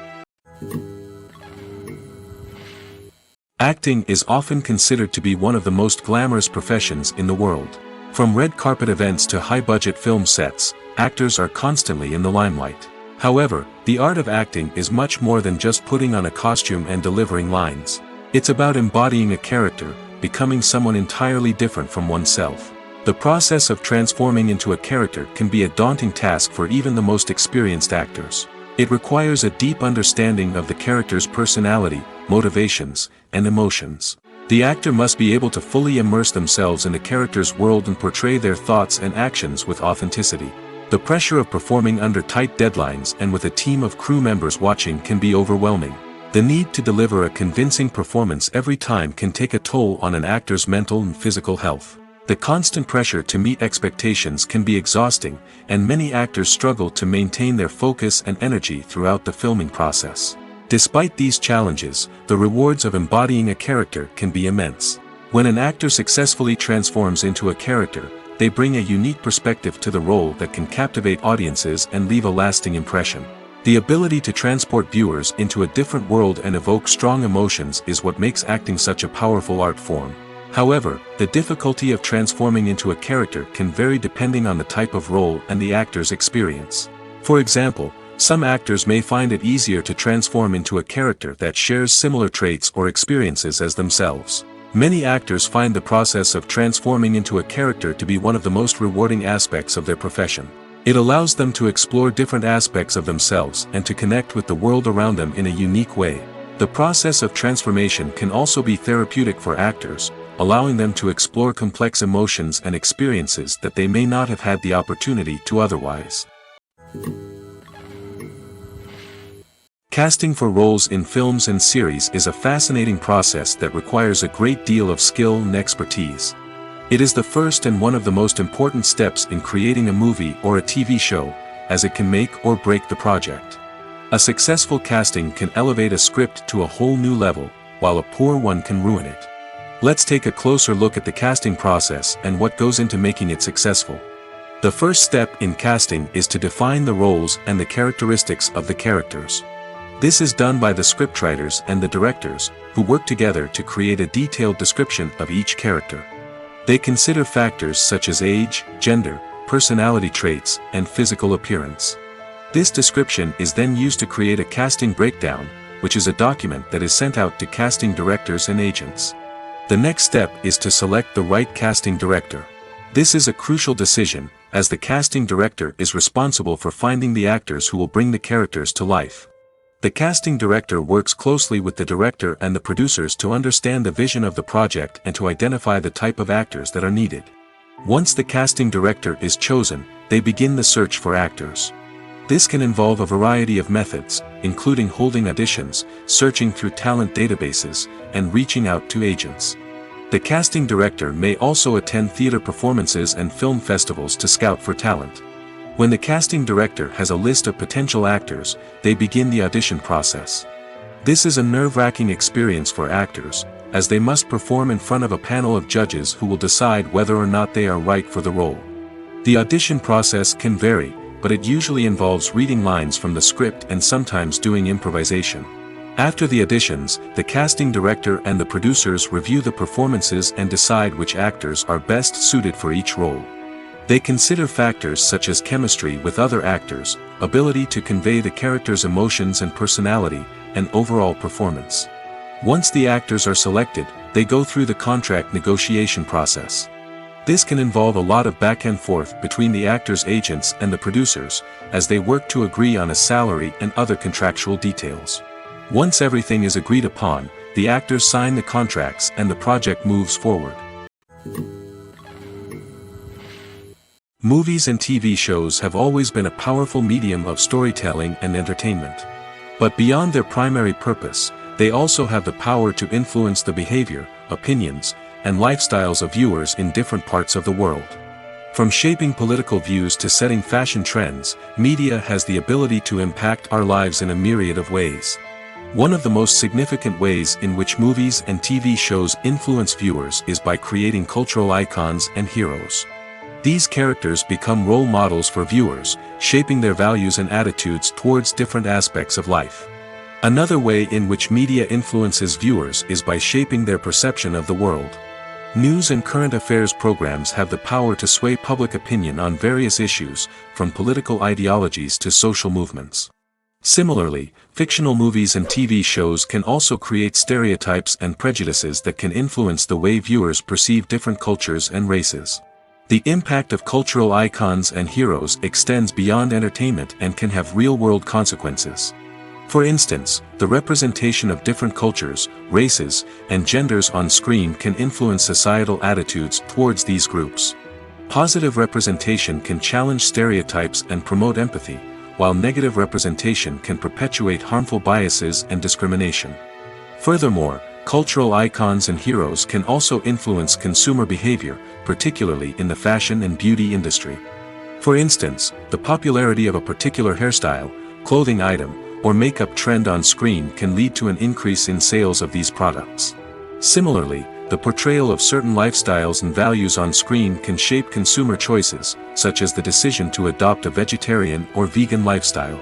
Acting is often considered to be one of the most glamorous professions in the world. From red carpet events to high-budget film sets, actors are constantly in the limelight. However, the art of acting is much more than just putting on a costume and delivering lines. It's about embodying a character, becoming someone entirely different from oneself. The process of transforming into a character can be a daunting task for even the most experienced actors. It requires a deep understanding of the character's personality, motivations, and emotions. The actor must be able to fully immerse themselves in the character's world and portray their thoughts and actions with authenticity. The pressure of performing under tight deadlines and with a team of crew members watching can be overwhelming. The need to deliver a convincing performance every time can take a toll on an actor's mental and physical health. The constant pressure to meet expectations can be exhausting, and many actors struggle to maintain their focus and energy throughout the filming process. Despite these challenges, the rewards of embodying a character can be immense. When an actor successfully transforms into a character, they bring a unique perspective to the role that can captivate audiences and leave a lasting impression. The ability to transport viewers into a different world and evoke strong emotions is what makes acting such a powerful art form. However, the difficulty of transforming into a character can vary depending on the type of role and the actor's experience. For example, some actors may find it easier to transform into a character that shares similar traits or experiences as themselves. Many actors find the process of transforming into a character to be one of the most rewarding aspects of their profession. It allows them to explore different aspects of themselves and to connect with the world around them in a unique way. The process of transformation can also be therapeutic for actors, allowing them to explore complex emotions and experiences that they may not have had the opportunity to otherwise. Casting for roles in films and series is a fascinating process that requires a great deal of skill and expertise. It is the first and one of the most important steps in creating a movie or a TV show, as it can make or break the project. A successful casting can elevate a script to a whole new level, while a poor one can ruin it. Let's take a closer look at the casting process and what goes into making it successful. The first step in casting is to define the roles and the characteristics of the characters. This is done by the scriptwriters and the directors, who work together to create a detailed description of each character. They consider factors such as age, gender, personality traits, and physical appearance. This description is then used to create a casting breakdown, which is a document that is sent out to casting directors and agents. The next step is to select the right casting director. This is a crucial decision, as the casting director is responsible for finding the actors who will bring the characters to life. The casting director works closely with the director and the producers to understand the vision of the project and to identify the type of actors that are needed. Once the casting director is chosen, they begin the search for actors. This can involve a variety of methods, including holding auditions, searching through talent databases, and reaching out to agents. The casting director may also attend theater performances and film festivals to scout for talent. When the casting director has a list of potential actors, they begin the audition process. This is a nerve-wracking experience for actors, as they must perform in front of a panel of judges who will decide whether or not they are right for the role. The audition process can vary, but it usually involves reading lines from the script and sometimes doing improvisation. After the auditions, the casting director and the producers review the performances and decide which actors are best suited for each role. They consider factors such as chemistry with other actors, ability to convey the character's emotions and personality, and overall performance. Once the actors are selected, they go through the contract negotiation process. This can involve a lot of back and forth between the actors' agents and the producers, as they work to agree on a salary and other contractual details. Once everything is agreed upon, the actors sign the contracts and the project moves forward. Movies and TV shows have always been a powerful medium of storytelling and entertainment. But beyond their primary purpose, they also have the power to influence the behavior, opinions, and lifestyles of viewers in different parts of the world. From shaping political views to setting fashion trends, media has the ability to impact our lives in a myriad of ways. One of the most significant ways in which movies and TV shows influence viewers is by creating cultural icons and heroes. These characters become role models for viewers, shaping their values and attitudes towards different aspects of life. Another way in which media influences viewers is by shaping their perception of the world. News and current affairs programs have the power to sway public opinion on various issues, from political ideologies to social movements. Similarly, fictional movies and TV shows can also create stereotypes and prejudices that can influence the way viewers perceive different cultures and races. The impact of cultural icons and heroes extends beyond entertainment and can have real-world consequences. For instance, the representation of different cultures, races, and genders on screen can influence societal attitudes towards these groups. Positive representation can challenge stereotypes and promote empathy, while negative representation can perpetuate harmful biases and discrimination. Furthermore, cultural icons and heroes can also influence consumer behavior, particularly in the fashion and beauty industry. For instance, the popularity of a particular hairstyle, clothing item, or makeup trend on screen can lead to an increase in sales of these products. Similarly, the portrayal of certain lifestyles and values on screen can shape consumer choices, such as the decision to adopt a vegetarian or vegan lifestyle.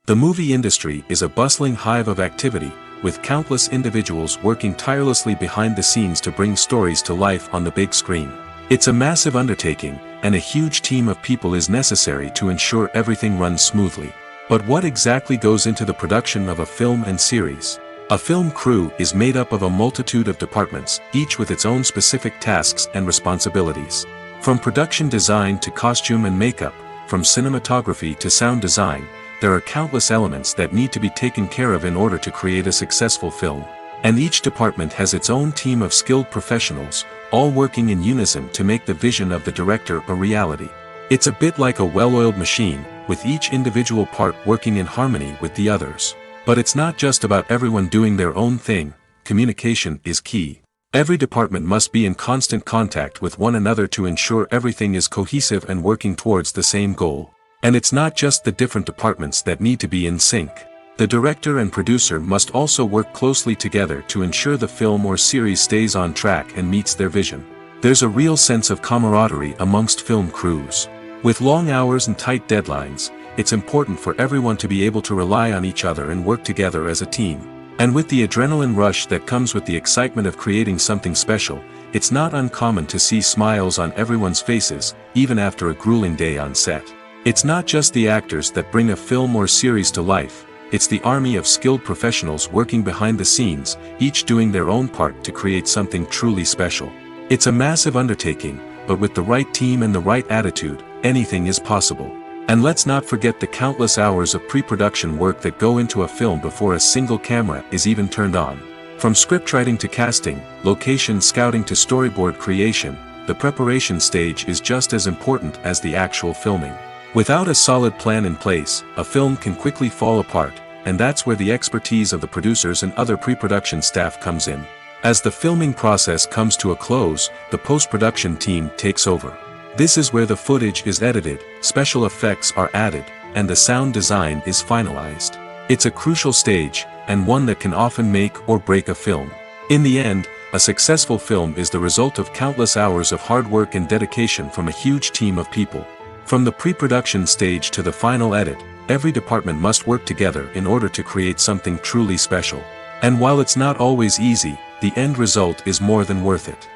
The movie industry is a bustling hive of activity, with countless individuals working tirelessly behind the scenes to bring stories to life on the big screen. It's a massive undertaking, and a huge team of people is necessary to ensure everything runs smoothly. But what exactly goes into the production of a film and series? A film crew is made up of a multitude of departments, each with its own specific tasks and responsibilities. From production design to costume and makeup, from cinematography to sound design, there are countless elements that need to be taken care of in order to create a successful film. And each department has its own team of skilled professionals, all working in unison to make the vision of the director a reality. It's a bit like a well-oiled machine, with each individual part working in harmony with the others. But it's not just about everyone doing their own thing. Communication is key. Every department must be in constant contact with one another to ensure everything is cohesive and working towards the same goal. And it's not just the different departments that need to be in sync. The director and producer must also work closely together to ensure the film or series stays on track and meets their vision. There's a real sense of camaraderie amongst film crews. With long hours and tight deadlines, it's important for everyone to be able to rely on each other and work together as a team. And with the adrenaline rush that comes with the excitement of creating something special, it's not uncommon to see smiles on everyone's faces, even after a grueling day on set. It's not just the actors that bring a film or series to life, it's the army of skilled professionals working behind the scenes, each doing their own part to create something truly special. It's a massive undertaking, but with the right team and the right attitude, anything is possible. And let's not forget the countless hours of pre-production work that go into a film before a single camera is even turned on. From scriptwriting to casting, location scouting to storyboard creation, the preparation stage is just as important as the actual filming. Without a solid plan in place, a film can quickly fall apart, and that's where the expertise of the producers and other pre-production staff comes in. As the filming process comes to a close, the post-production team takes over. This is where the footage is edited, special effects are added, and the sound design is finalized. It's a crucial stage, and one that can often make or break a film. In the end, a successful film is the result of countless hours of hard work and dedication from a huge team of people. From the pre-production stage to the final edit, every department must work together in order to create something truly special. And while it's not always easy, the end result is more than worth it.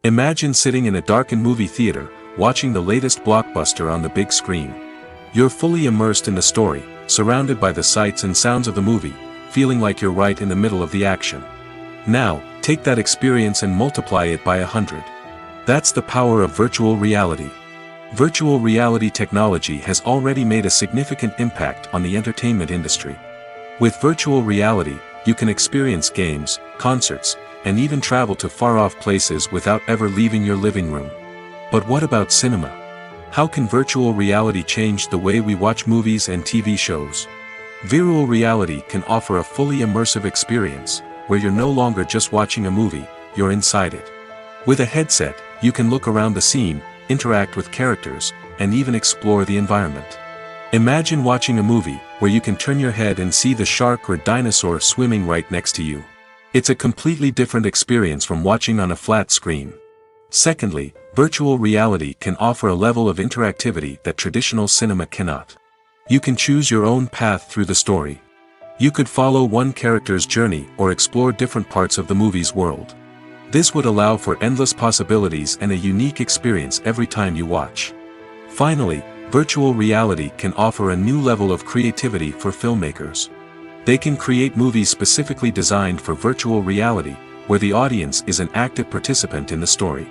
Imagine sitting in a darkened movie theater, watching the latest blockbuster on the big screen. You're fully immersed in the story, surrounded by the sights and sounds of the movie, feeling like you're right in the middle of the action. Now, take that experience and multiply it by 100. That's the power of virtual reality. Virtual reality technology has already made a significant impact on the entertainment industry. With virtual reality, you can experience games, concerts, and even travel to far-off places without ever leaving your living room. But what about cinema? How can virtual reality change the way we watch movies and TV shows? Virtual reality can offer a fully immersive experience, where you're no longer just watching a movie, you're inside it. With a headset, you can look around the scene, interact with characters, and even explore the environment. Imagine watching a movie, where you can turn your head and see the shark or dinosaur swimming right next to you. It's a completely different experience from watching on a flat screen. Secondly, virtual reality can offer a level of interactivity that traditional cinema cannot. You can choose your own path through the story. You could follow one character's journey or explore different parts of the movie's world. This would allow for endless possibilities and a unique experience every time you watch. Finally, virtual reality can offer a new level of creativity for filmmakers. They can create movies specifically designed for virtual reality, where the audience is an active participant in the story.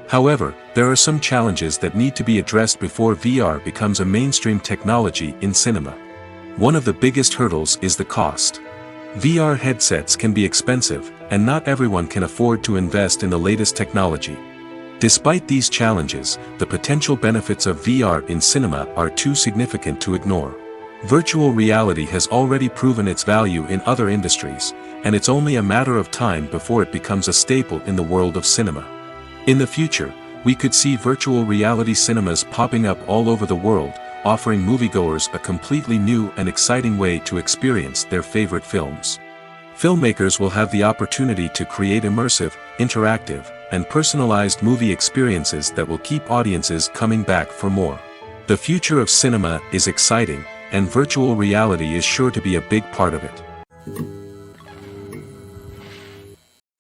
However, there are some challenges that need to be addressed before VR becomes a mainstream technology in cinema. One of the biggest hurdles is the cost. VR headsets can be expensive, and not everyone can afford to invest in the latest technology. Despite these challenges, the potential benefits of VR in cinema are too significant to ignore. Virtual reality has already proven its value in other industries, and it's only a matter of time before it becomes a staple in the world of cinema. In the future, we could see virtual reality cinemas popping up all over the world, offering moviegoers a completely new and exciting way to experience their favorite films. Filmmakers will have the opportunity to create immersive, interactive, and personalized movie experiences that will keep audiences coming back for more. The future of cinema is exciting, and virtual reality is sure to be a big part of it.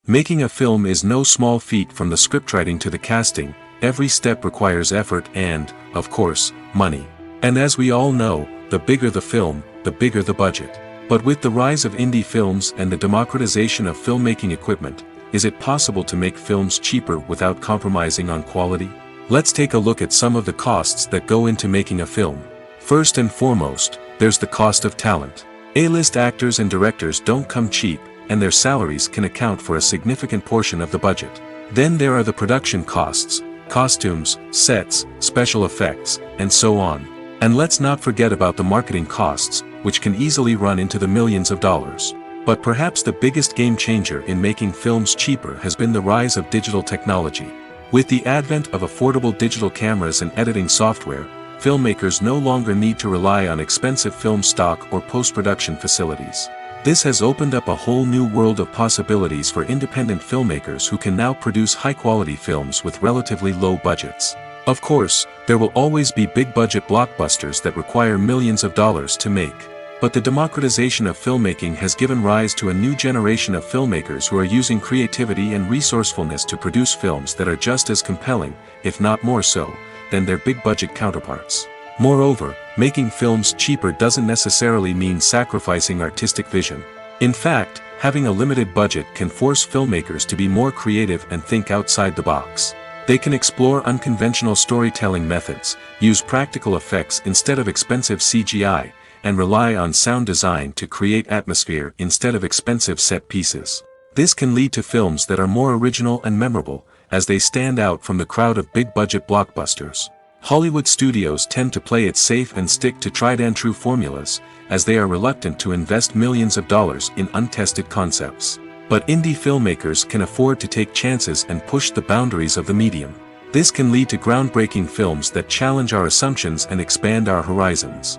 Making a film is no small feat. From the scriptwriting to the casting, every step requires effort and, of course, money. And as we all know, the bigger the film, the bigger the budget. But with the rise of indie films and the democratization of filmmaking equipment, is it possible to make films cheaper without compromising on quality? Let's take a look at some of the costs that go into making a film. First and foremost, there's the cost of talent. A-list actors and directors don't come cheap, and their salaries can account for a significant portion of the budget. Then there are the production costs, costumes, sets, special effects, and so on. And let's not forget about the marketing costs, which can easily run into the millions of dollars. But perhaps the biggest game changer in making films cheaper has been the rise of digital technology. With the advent of affordable digital cameras and editing software, filmmakers no longer need to rely on expensive film stock or post-production facilities. This has opened up a whole new world of possibilities for independent filmmakers who can now produce high-quality films with relatively low budgets. Of course, there will always be big-budget blockbusters that require millions of dollars to make. But the democratization of filmmaking has given rise to a new generation of filmmakers who are using creativity and resourcefulness to produce films that are just as compelling, if not more so, than their big-budget counterparts. Moreover, making films cheaper doesn't necessarily mean sacrificing artistic vision. In fact, having a limited budget can force filmmakers to be more creative and think outside the box. They can explore unconventional storytelling methods, use practical effects instead of expensive CGI, and rely on sound design to create atmosphere instead of expensive set pieces. This can lead to films that are more original and memorable, as they stand out from the crowd of big-budget blockbusters. Hollywood studios tend to play it safe and stick to tried-and-true formulas, as they are reluctant to invest millions of dollars in untested concepts. But indie filmmakers can afford to take chances and push the boundaries of the medium. This can lead to groundbreaking films that challenge our assumptions and expand our horizons.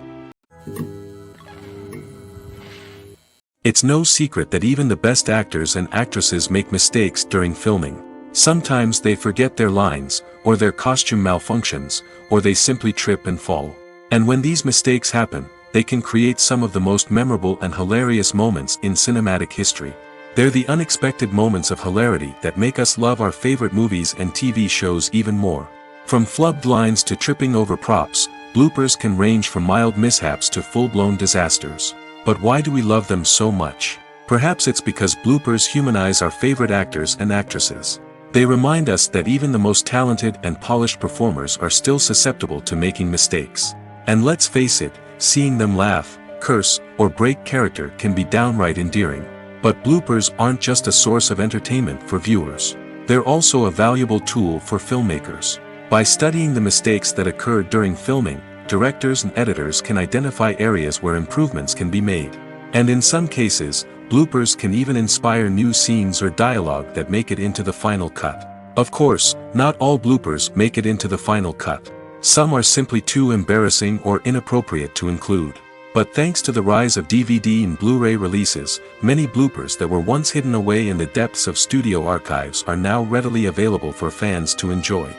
It's no secret that even the best actors and actresses make mistakes during filming. Sometimes they forget their lines, or their costume malfunctions, or they simply trip and fall. And when these mistakes happen, they can create some of the most memorable and hilarious moments in cinematic history. They're the unexpected moments of hilarity that make us love our favorite movies and TV shows even more. From flubbed lines to tripping over props, bloopers can range from mild mishaps to full-blown disasters. But why do we love them so much? Perhaps it's because bloopers humanize our favorite actors and actresses. They remind us that even the most talented and polished performers are still susceptible to making mistakes. And let's face it, seeing them laugh, curse, or break character can be downright endearing. But bloopers aren't just a source of entertainment for viewers. They're also a valuable tool for filmmakers. By studying the mistakes that occurred during filming, directors and editors can identify areas where improvements can be made. And in some cases, bloopers can even inspire new scenes or dialogue that make it into the final cut. Of course, not all bloopers make it into the final cut. Some are simply too embarrassing or inappropriate to include. But thanks to the rise of DVD and Blu-ray releases, many bloopers that were once hidden away in the depths of studio archives are now readily available for fans to enjoy.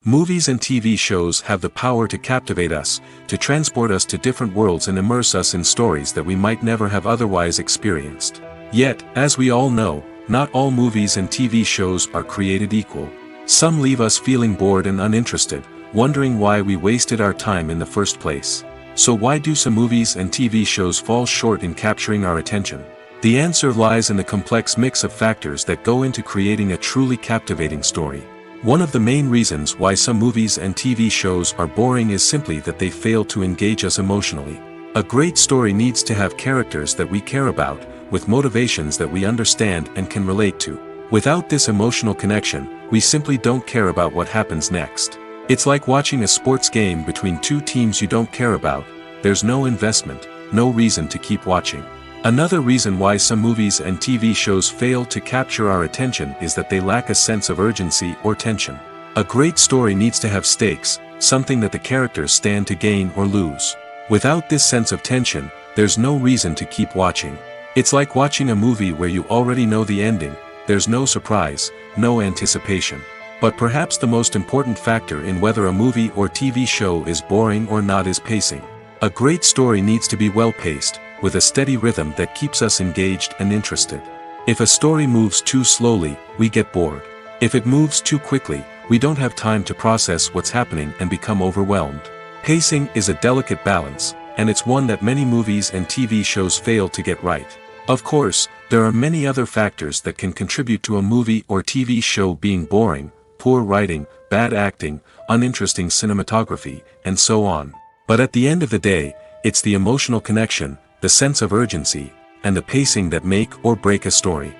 Movies and TV shows have the power to captivate us, to transport us to different worlds and immerse us in stories that we might never have otherwise experienced. Yet, as we all know, not all movies and TV shows are created equal. Some leave us feeling bored and uninterested, wondering why we wasted our time in the first place. So why do some movies and TV shows fall short in capturing our attention? The answer lies in the complex mix of factors that go into creating a truly captivating story. One of the main reasons why some movies and TV shows are boring is simply that they fail to engage us emotionally. A great story needs to have characters that we care about, with motivations that we understand and can relate to. Without this emotional connection, we simply don't care about what happens next. It's like watching a sports game between two teams you don't care about. There's no investment, no reason to keep watching. Another reason why some movies and TV shows fail to capture our attention is that they lack a sense of urgency or tension. A great story needs to have stakes, something that the characters stand to gain or lose. Without this sense of tension, there's no reason to keep watching. It's like watching a movie where you already know the ending. There's no surprise, no anticipation. But perhaps the most important factor in whether a movie or TV show is boring or not is pacing. A great story needs to be well-paced, with a steady rhythm that keeps us engaged and interested. If a story moves too slowly, we get bored. If it moves too quickly, we don't have time to process what's happening and become overwhelmed. Pacing is a delicate balance, and it's one that many movies and TV shows fail to get right. Of course, there are many other factors that can contribute to a movie or TV show being boring: poor writing, bad acting, uninteresting cinematography, and so on. But at the end of the day, it's the emotional connection, the sense of urgency, and the pacing that make or break a story.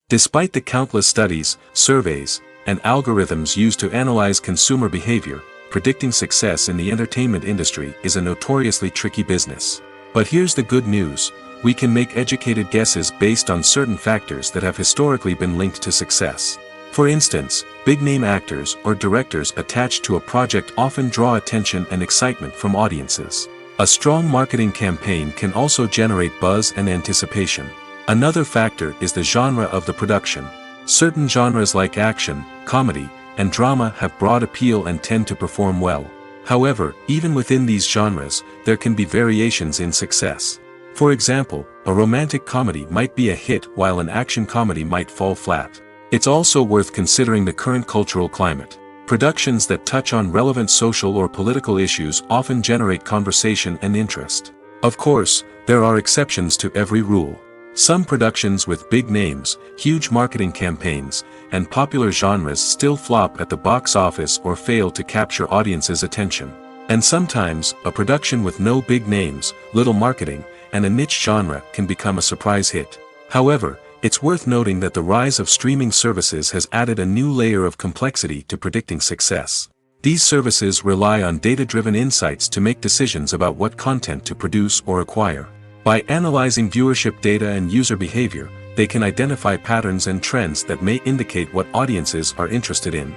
Despite the countless studies, surveys, and algorithms used to analyze consumer behavior, predicting success in the entertainment industry is a notoriously tricky business. But here's the good news: we can make educated guesses based on certain factors that have historically been linked to success. For instance, big-name actors or directors attached to a project often draw attention and excitement from audiences. A strong marketing campaign can also generate buzz and anticipation. Another factor is the genre of the production. Certain genres like action, comedy, and drama have broad appeal and tend to perform well. However, even within these genres, there can be variations in success. For example, a romantic comedy might be a hit while an action comedy might fall flat. It's also worth considering the current cultural climate. Productions that touch on relevant social or political issues often generate conversation and interest. Of course, there are exceptions to every rule. Some productions with big names, huge marketing campaigns, and popular genres still flop at the box office or fail to capture audiences' attention. And sometimes, a production with no big names, little marketing, and a niche genre can become a surprise hit. However, it's worth noting that the rise of streaming services has added a new layer of complexity to predicting success. These services rely on data-driven insights to make decisions about what content to produce or acquire. By analyzing viewership data and user behavior, they can identify patterns and trends that may indicate what audiences are interested in.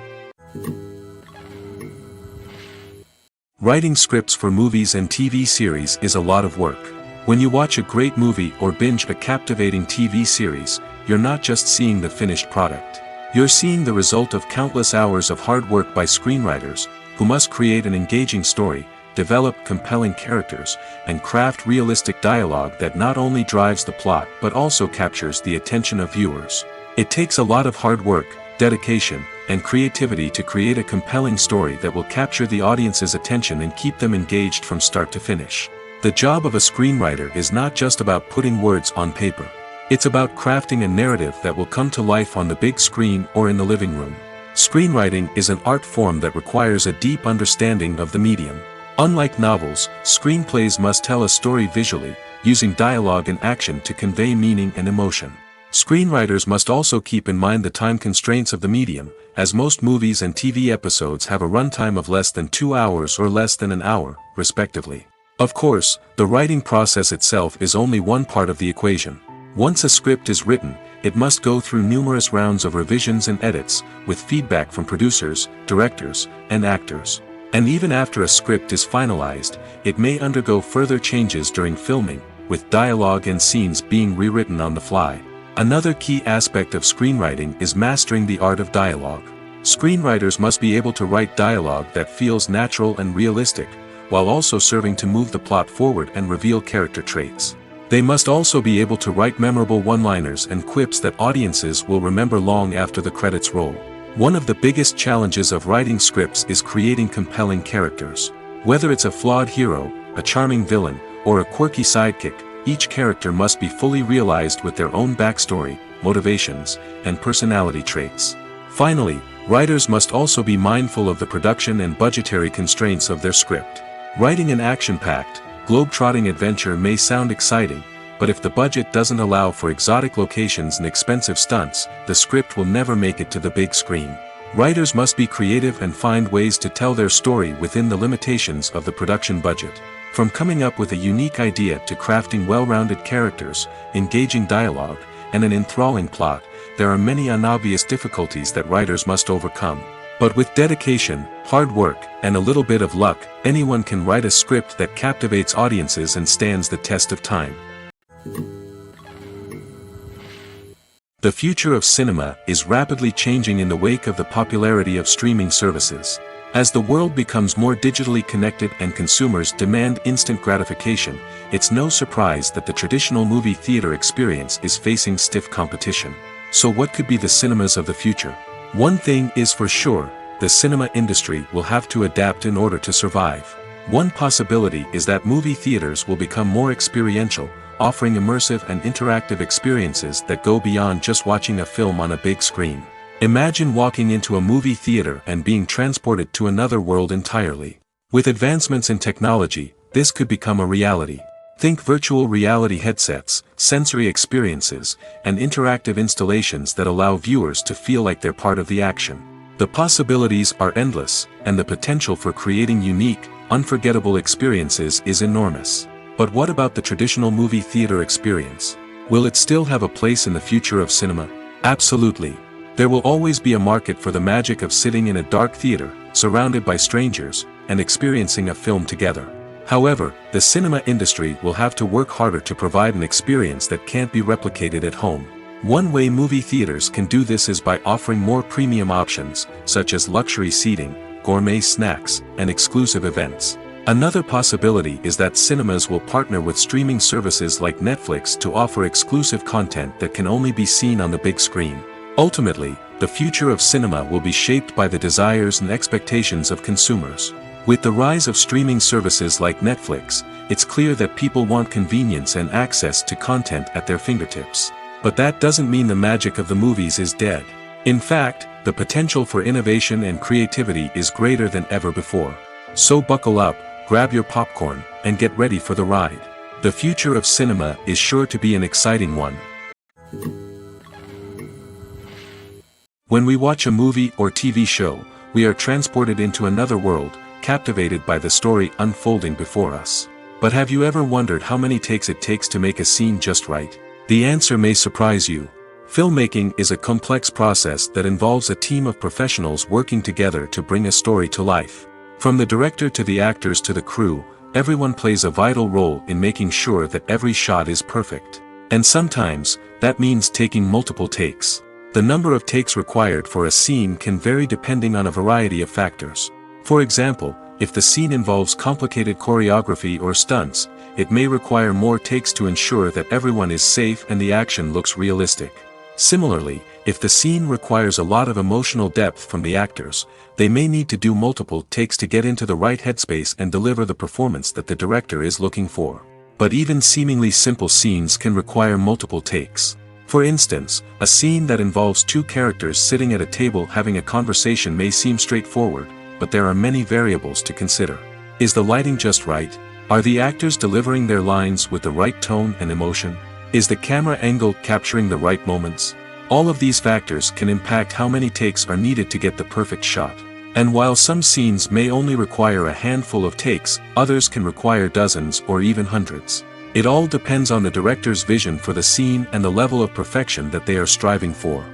Writing scripts for movies and TV series is a lot of work. When you watch a great movie or binge a captivating TV series, you're not just seeing the finished product. You're seeing the result of countless hours of hard work by screenwriters, who must create an engaging story, develop compelling characters, and craft realistic dialogue that not only drives the plot but also captures the attention of viewers. It takes a lot of hard work, dedication, and creativity to create a compelling story that will capture the audience's attention and keep them engaged from start to finish. The job of a screenwriter is not just about putting words on paper. It's about crafting a narrative that will come to life on the big screen or in the living room. Screenwriting is an art form that requires a deep understanding of the medium. Unlike novels, screenplays must tell a story visually, using dialogue and action to convey meaning and emotion. Screenwriters must also keep in mind the time constraints of the medium, as most movies and TV episodes have a runtime of less than 2 hours or less than an hour, respectively. Of course, the writing process itself is only one part of the equation. Once a script is written, it must go through numerous rounds of revisions and edits, with feedback from producers, directors, and actors. And even after a script is finalized, it may undergo further changes during filming, with dialogue and scenes being rewritten on the fly. Another key aspect of screenwriting is mastering the art of dialogue. Screenwriters must be able to write dialogue that feels natural and realistic, while also serving to move the plot forward and reveal character traits. They must also be able to write memorable one-liners and quips that audiences will remember long after the credits roll. One of the biggest challenges of writing scripts is creating compelling characters. Whether it's a flawed hero, a charming villain, or a quirky sidekick, each character must be fully realized with their own backstory, motivations, and personality traits. Finally, writers must also be mindful of the production and budgetary constraints of their script. Writing an action-packed, globe-trotting adventure may sound exciting, but if the budget doesn't allow for exotic locations and expensive stunts, the script will never make it to the big screen. Writers must be creative and find ways to tell their story within the limitations of the production budget. From coming up with a unique idea to crafting well-rounded characters, engaging dialogue, and an enthralling plot, there are many unobvious difficulties that writers must overcome. But with dedication, hard work, and a little bit of luck, anyone can write a script that captivates audiences and stands the test of time. The future of cinema is rapidly changing in the wake of the popularity of streaming services. As the world becomes more digitally connected and consumers demand instant gratification, it's no surprise that the traditional movie theater experience is facing stiff competition. So what could be the cinemas of the future? One thing is for sure, the cinema industry will have to adapt in order to survive. One possibility is that movie theaters will become more experiential, offering immersive and interactive experiences that go beyond just watching a film on a big screen. Imagine walking into a movie theater and being transported to another world entirely. With advancements in technology, this could become a reality. Think virtual reality headsets, sensory experiences, and interactive installations that allow viewers to feel like they're part of the action. The possibilities are endless, and the potential for creating unique, unforgettable experiences is enormous. But what about the traditional movie theater experience? Will it still have a place in the future of cinema? Absolutely. There will always be a market for the magic of sitting in a dark theater, surrounded by strangers, and experiencing a film together. However, the cinema industry will have to work harder to provide an experience that can't be replicated at home. One way movie theaters can do this is by offering more premium options, such as luxury seating, gourmet snacks, and exclusive events. Another possibility is that cinemas will partner with streaming services like Netflix to offer exclusive content that can only be seen on the big screen. Ultimately, the future of cinema will be shaped by the desires and expectations of consumers. With the rise of streaming services like Netflix, it's clear that people want convenience and access to content at their fingertips. But that doesn't mean the magic of the movies is dead. In fact, the potential for innovation and creativity is greater than ever before. So buckle up, grab your popcorn, and get ready for the ride. The future of cinema is sure to be an exciting one. When we watch a movie or TV show, we are transported into another world, captivated by the story unfolding before us. But have you ever wondered how many takes it takes to make a scene just right? The answer may surprise you. Filmmaking is a complex process that involves a team of professionals working together to bring a story to life. From the director to the actors to the crew, everyone plays a vital role in making sure that every shot is perfect. And sometimes, that means taking multiple takes. The number of takes required for a scene can vary depending on a variety of factors. For example, if the scene involves complicated choreography or stunts, it may require more takes to ensure that everyone is safe and the action looks realistic. Similarly, if the scene requires a lot of emotional depth from the actors, they may need to do multiple takes to get into the right headspace and deliver the performance that the director is looking for. But even seemingly simple scenes can require multiple takes. For instance, a scene that involves two characters sitting at a table having a conversation may seem straightforward, but there are many variables to consider. Is the lighting just right? Are the actors delivering their lines with the right tone and emotion? Is the camera angle capturing the right moments? All of these factors can impact how many takes are needed to get the perfect shot. And while some scenes may only require a handful of takes, others can require dozens or even hundreds. It all depends on the director's vision for the scene and the level of perfection that they are striving for.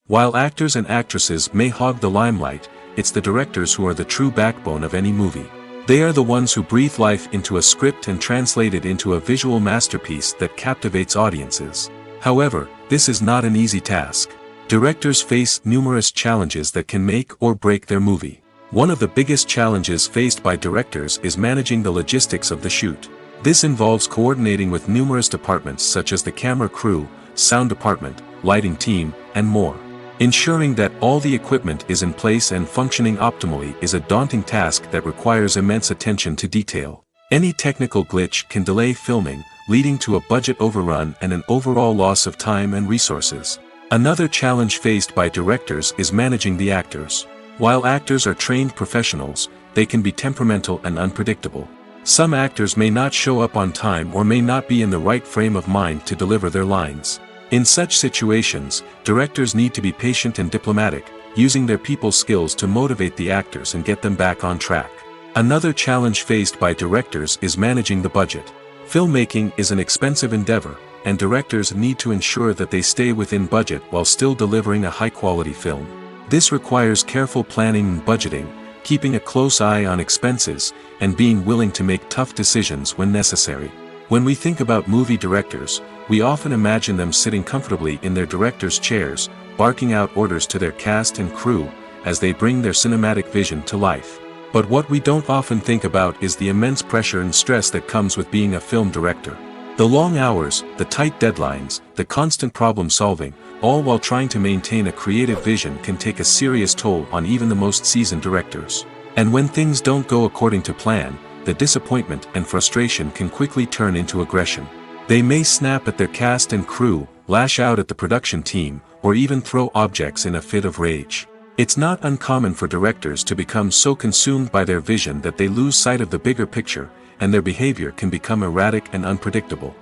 While actors and actresses may hog the limelight, it's the directors who are the true backbone of any movie. They are the ones who breathe life into a script and translate it into a visual masterpiece that captivates audiences. However, this is not an easy task. Directors face numerous challenges that can make or break their movie. One of the biggest challenges faced by directors is managing the logistics of the shoot. This involves coordinating with numerous departments such as the camera crew, sound department, lighting team, and more. Ensuring that all the equipment is in place and functioning optimally is a daunting task that requires immense attention to detail. Any technical glitch can delay filming, leading to a budget overrun and an overall loss of time and resources. Another challenge faced by directors is managing the actors. While actors are trained professionals, they can be temperamental and unpredictable. Some actors may not show up on time or may not be in the right frame of mind to deliver their lines. In such situations, directors need to be patient and diplomatic, using their people skills to motivate the actors and get them back on track. Another challenge faced by directors is managing the budget. Filmmaking is an expensive endeavor, and directors need to ensure that they stay within budget while still delivering a high-quality film. This requires careful planning and budgeting, keeping a close eye on expenses, and being willing to make tough decisions when necessary. When we think about movie directors, we often imagine them sitting comfortably in their director's chairs, barking out orders to their cast and crew, as they bring their cinematic vision to life. But what we don't often think about is the immense pressure and stress that comes with being a film director. The long hours, the tight deadlines, the constant problem solving, all while trying to maintain a creative vision can take a serious toll on even the most seasoned directors. And when things don't go according to plan, the disappointment and frustration can quickly turn into aggression. They may snap at their cast and crew, lash out at the production team, or even throw objects in a fit of rage. It's not uncommon for directors to become so consumed by their vision that they lose sight of the bigger picture, and their behavior can become erratic and unpredictable.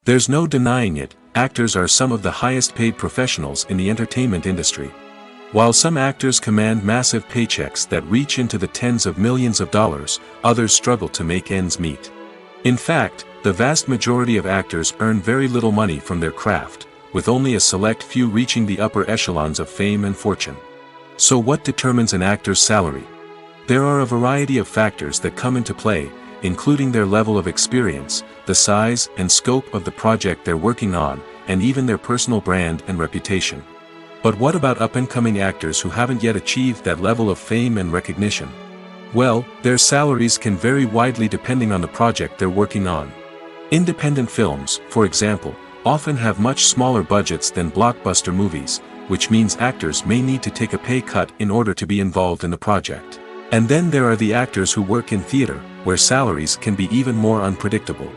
There's no denying it, actors are some of the highest paid professionals in the entertainment industry. While some actors command massive paychecks that reach into the tens of millions of dollars, others struggle to make ends meet. In fact, the vast majority of actors earn very little money from their craft, with only a select few reaching the upper echelons of fame and fortune. So what determines an actor's salary? There are a variety of factors that come into play, including their level of experience, the size and scope of the project they're working on, and even their personal brand and reputation. But what about up-and-coming actors who haven't yet achieved that level of fame and recognition? Well, their salaries can vary widely depending on the project they're working on. Independent films, for example, often have much smaller budgets than blockbuster movies, which means actors may need to take a pay cut in order to be involved in the project. And then there are the actors who work in theater, where salaries can be even more unpredictable.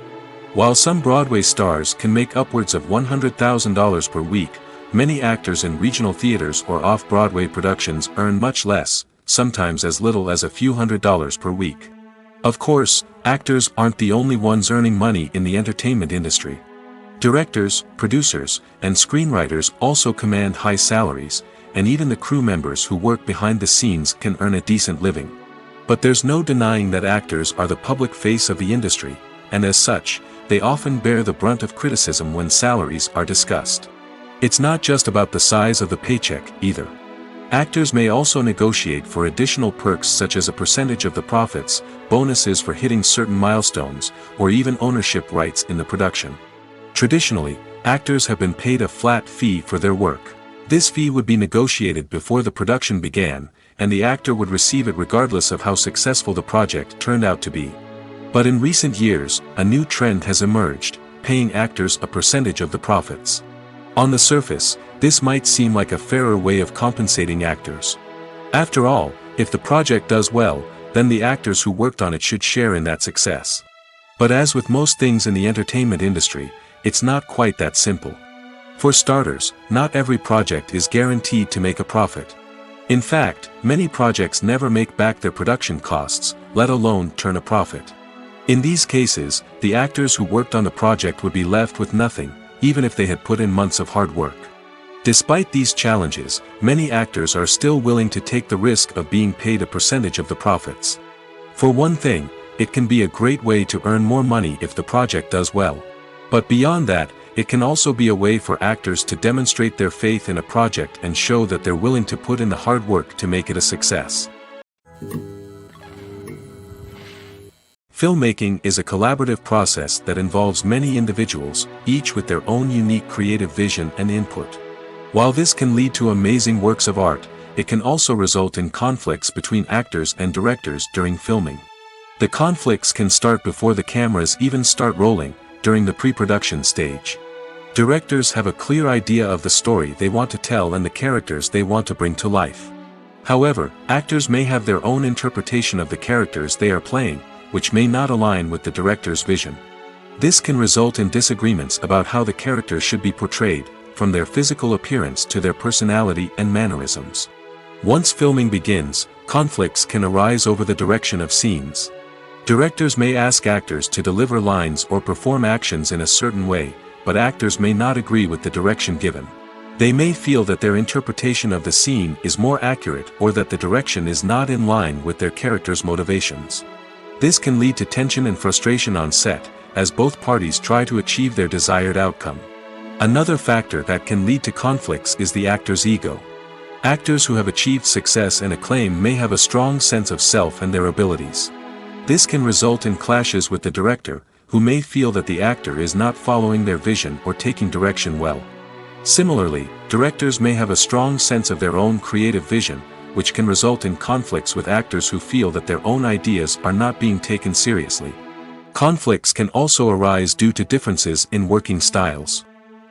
While some Broadway stars can make upwards of $100,000 per week, many actors in regional theaters or off-Broadway productions earn much less, sometimes as little as a few $100s per week. Of course, actors aren't the only ones earning money in the entertainment industry. Directors, producers, and screenwriters also command high salaries, and even the crew members who work behind the scenes can earn a decent living. But there's no denying that actors are the public face of the industry, and as such, they often bear the brunt of criticism when salaries are discussed. It's not just about the size of the paycheck, either. Actors may also negotiate for additional perks such as a percentage of the profits, bonuses for hitting certain milestones, or even ownership rights in the production. Traditionally, actors have been paid a flat fee for their work. This fee would be negotiated before the production began, and the actor would receive it regardless of how successful the project turned out to be. But in recent years, a new trend has emerged, paying actors a percentage of the profits. On the surface, this might seem like a fairer way of compensating actors. After all, if the project does well, then the actors who worked on it should share in that success. But as with most things in the entertainment industry, it's not quite that simple. For starters, not every project is guaranteed to make a profit. In fact, many projects never make back their production costs, let alone turn a profit. In these cases, the actors who worked on the project would be left with nothing, even if they had put in months of hard work. Despite these challenges, many actors are still willing to take the risk of being paid a percentage of the profits. For one thing, it can be a great way to earn more money if the project does well. But beyond that, it can also be a way for actors to demonstrate their faith in a project and show that they're willing to put in the hard work to make it a success. Filmmaking is a collaborative process that involves many individuals, each with their own unique creative vision and input. While this can lead to amazing works of art, it can also result in conflicts between actors and directors during filming. The conflicts can start before the cameras even start rolling, during the pre-production stage. Directors have a clear idea of the story they want to tell and the characters they want to bring to life. However, actors may have their own interpretation of the characters they are playing, which may not align with the director's vision. This can result in disagreements about how the characters should be portrayed, from their physical appearance to their personality and mannerisms. Once filming begins, conflicts can arise over the direction of scenes. Directors may ask actors to deliver lines or perform actions in a certain way, but actors may not agree with the direction given. They may feel that their interpretation of the scene is more accurate or that the direction is not in line with their character's motivations. This can lead to tension and frustration on set, as both parties try to achieve their desired outcome. Another factor that can lead to conflicts is the actor's ego. Actors who have achieved success and acclaim may have a strong sense of self and their abilities. This can result in clashes with the director, who may feel that the actor is not following their vision or taking direction well. Similarly, directors may have a strong sense of their own creative vision, which can result in conflicts with actors who feel that their own ideas are not being taken seriously. Conflicts can also arise due to differences in working styles.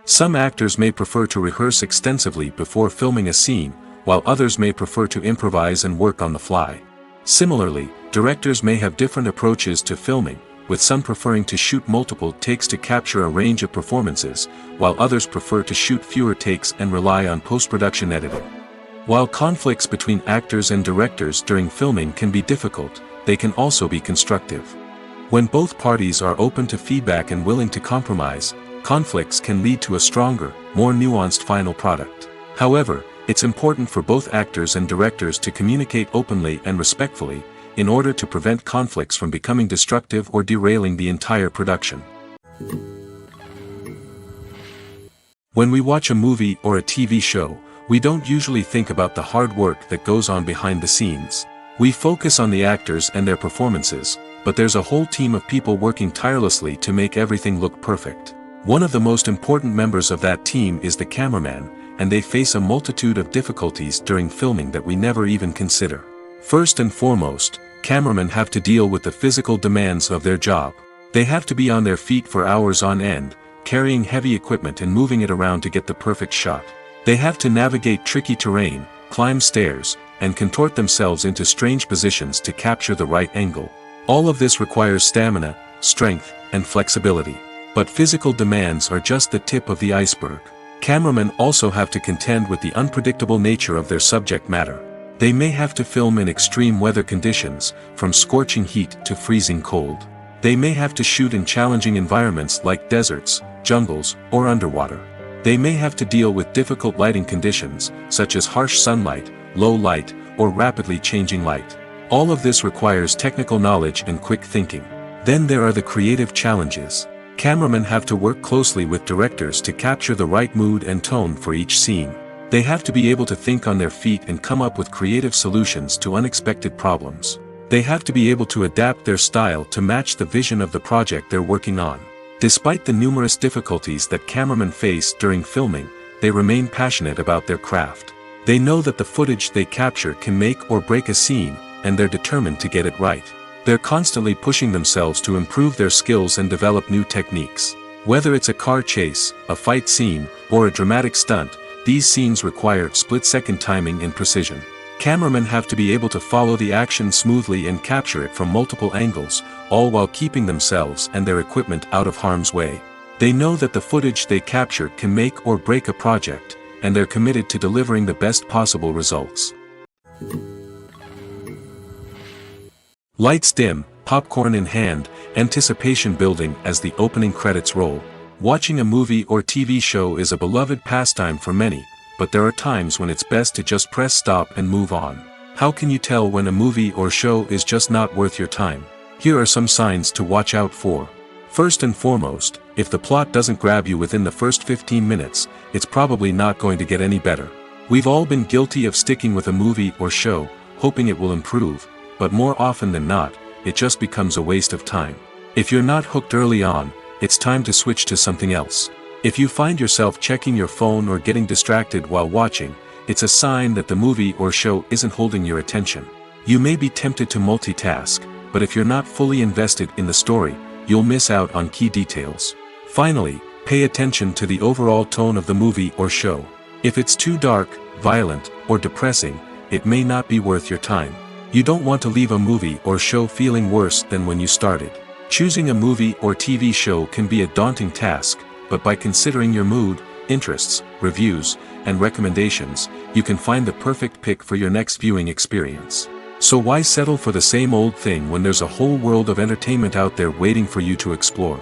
Some actors may prefer to rehearse extensively before filming a scene, while others may prefer to improvise and work on the fly. Similarly, directors may have different approaches to filming, with some preferring to shoot multiple takes to capture a range of performances, while others prefer to shoot fewer takes and rely on post-production editing. While conflicts between actors and directors during filming can be difficult, they can also be constructive. When both parties are open to feedback and willing to compromise, conflicts can lead to a stronger, more nuanced final product. However, it's important for both actors and directors to communicate openly and respectfully, in order to prevent conflicts from becoming destructive or derailing the entire production. When we watch a movie or a TV show, We don't usually think about the hard work that goes on behind the scenes. We focus on the actors and their performances, but there's a whole team of people working tirelessly to make everything look perfect. One of the most important members of that team is the cameraman, and they face a multitude of difficulties during filming that we never even consider. First and foremost, cameramen have to deal with the physical demands of their job. They have to be on their feet for hours on end, carrying heavy equipment and moving it around to get the perfect shot. They have to navigate tricky terrain, climb stairs, and contort themselves into strange positions to capture the right angle. All of this requires stamina, strength, and flexibility. But physical demands are just the tip of the iceberg. Cameramen also have to contend with the unpredictable nature of their subject matter. They may have to film in extreme weather conditions, from scorching heat to freezing cold. They may have to shoot in challenging environments like deserts, jungles, or underwater. They may have to deal with difficult lighting conditions, such as harsh sunlight, low light, or rapidly changing light. All of this requires technical knowledge and quick thinking. Then there are the creative challenges. Cameramen have to work closely with directors to capture the right mood and tone for each scene. They have to be able to think on their feet and come up with creative solutions to unexpected problems. They have to be able to adapt their style to match the vision of the project they're working on. Despite the numerous difficulties that cameramen face during filming, they remain passionate about their craft. They know that the footage they capture can make or break a scene, and they're determined to get it right. They're constantly pushing themselves to improve their skills and develop new techniques. Whether it's a car chase, a fight scene, or a dramatic stunt, these scenes require split-second timing and precision. Cameramen have to be able to follow the action smoothly and capture it from multiple angles, all while keeping themselves and their equipment out of harm's way. They know that the footage they capture can make or break a project, and they're committed to delivering the best possible results. Lights dim, popcorn in hand, anticipation building as the opening credits roll. Watching a movie or TV show is a beloved pastime for many, but there are times when it's best to just press stop and move on. How can you tell when a movie or show is just not worth your time? Here are some signs to watch out for. First and foremost, if the plot doesn't grab you within the first 15 minutes, it's probably not going to get any better. We've all been guilty of sticking with a movie or show, hoping it will improve, but more often than not, it just becomes a waste of time. If you're not hooked early on, it's time to switch to something else. If you find yourself checking your phone or getting distracted while watching, it's a sign that the movie or show isn't holding your attention. You may be tempted to multitask, but if you're not fully invested in the story, you'll miss out on key details. Finally, pay attention to the overall tone of the movie or show. If it's too dark, violent, or depressing, it may not be worth your time. You don't want to leave a movie or show feeling worse than when you started. Choosing a movie or TV show can be a daunting task, but by considering your mood, interests, reviews, and recommendations, you can find the perfect pick for your next viewing experience. So why settle for the same old thing when there's a whole world of entertainment out there waiting for you to explore?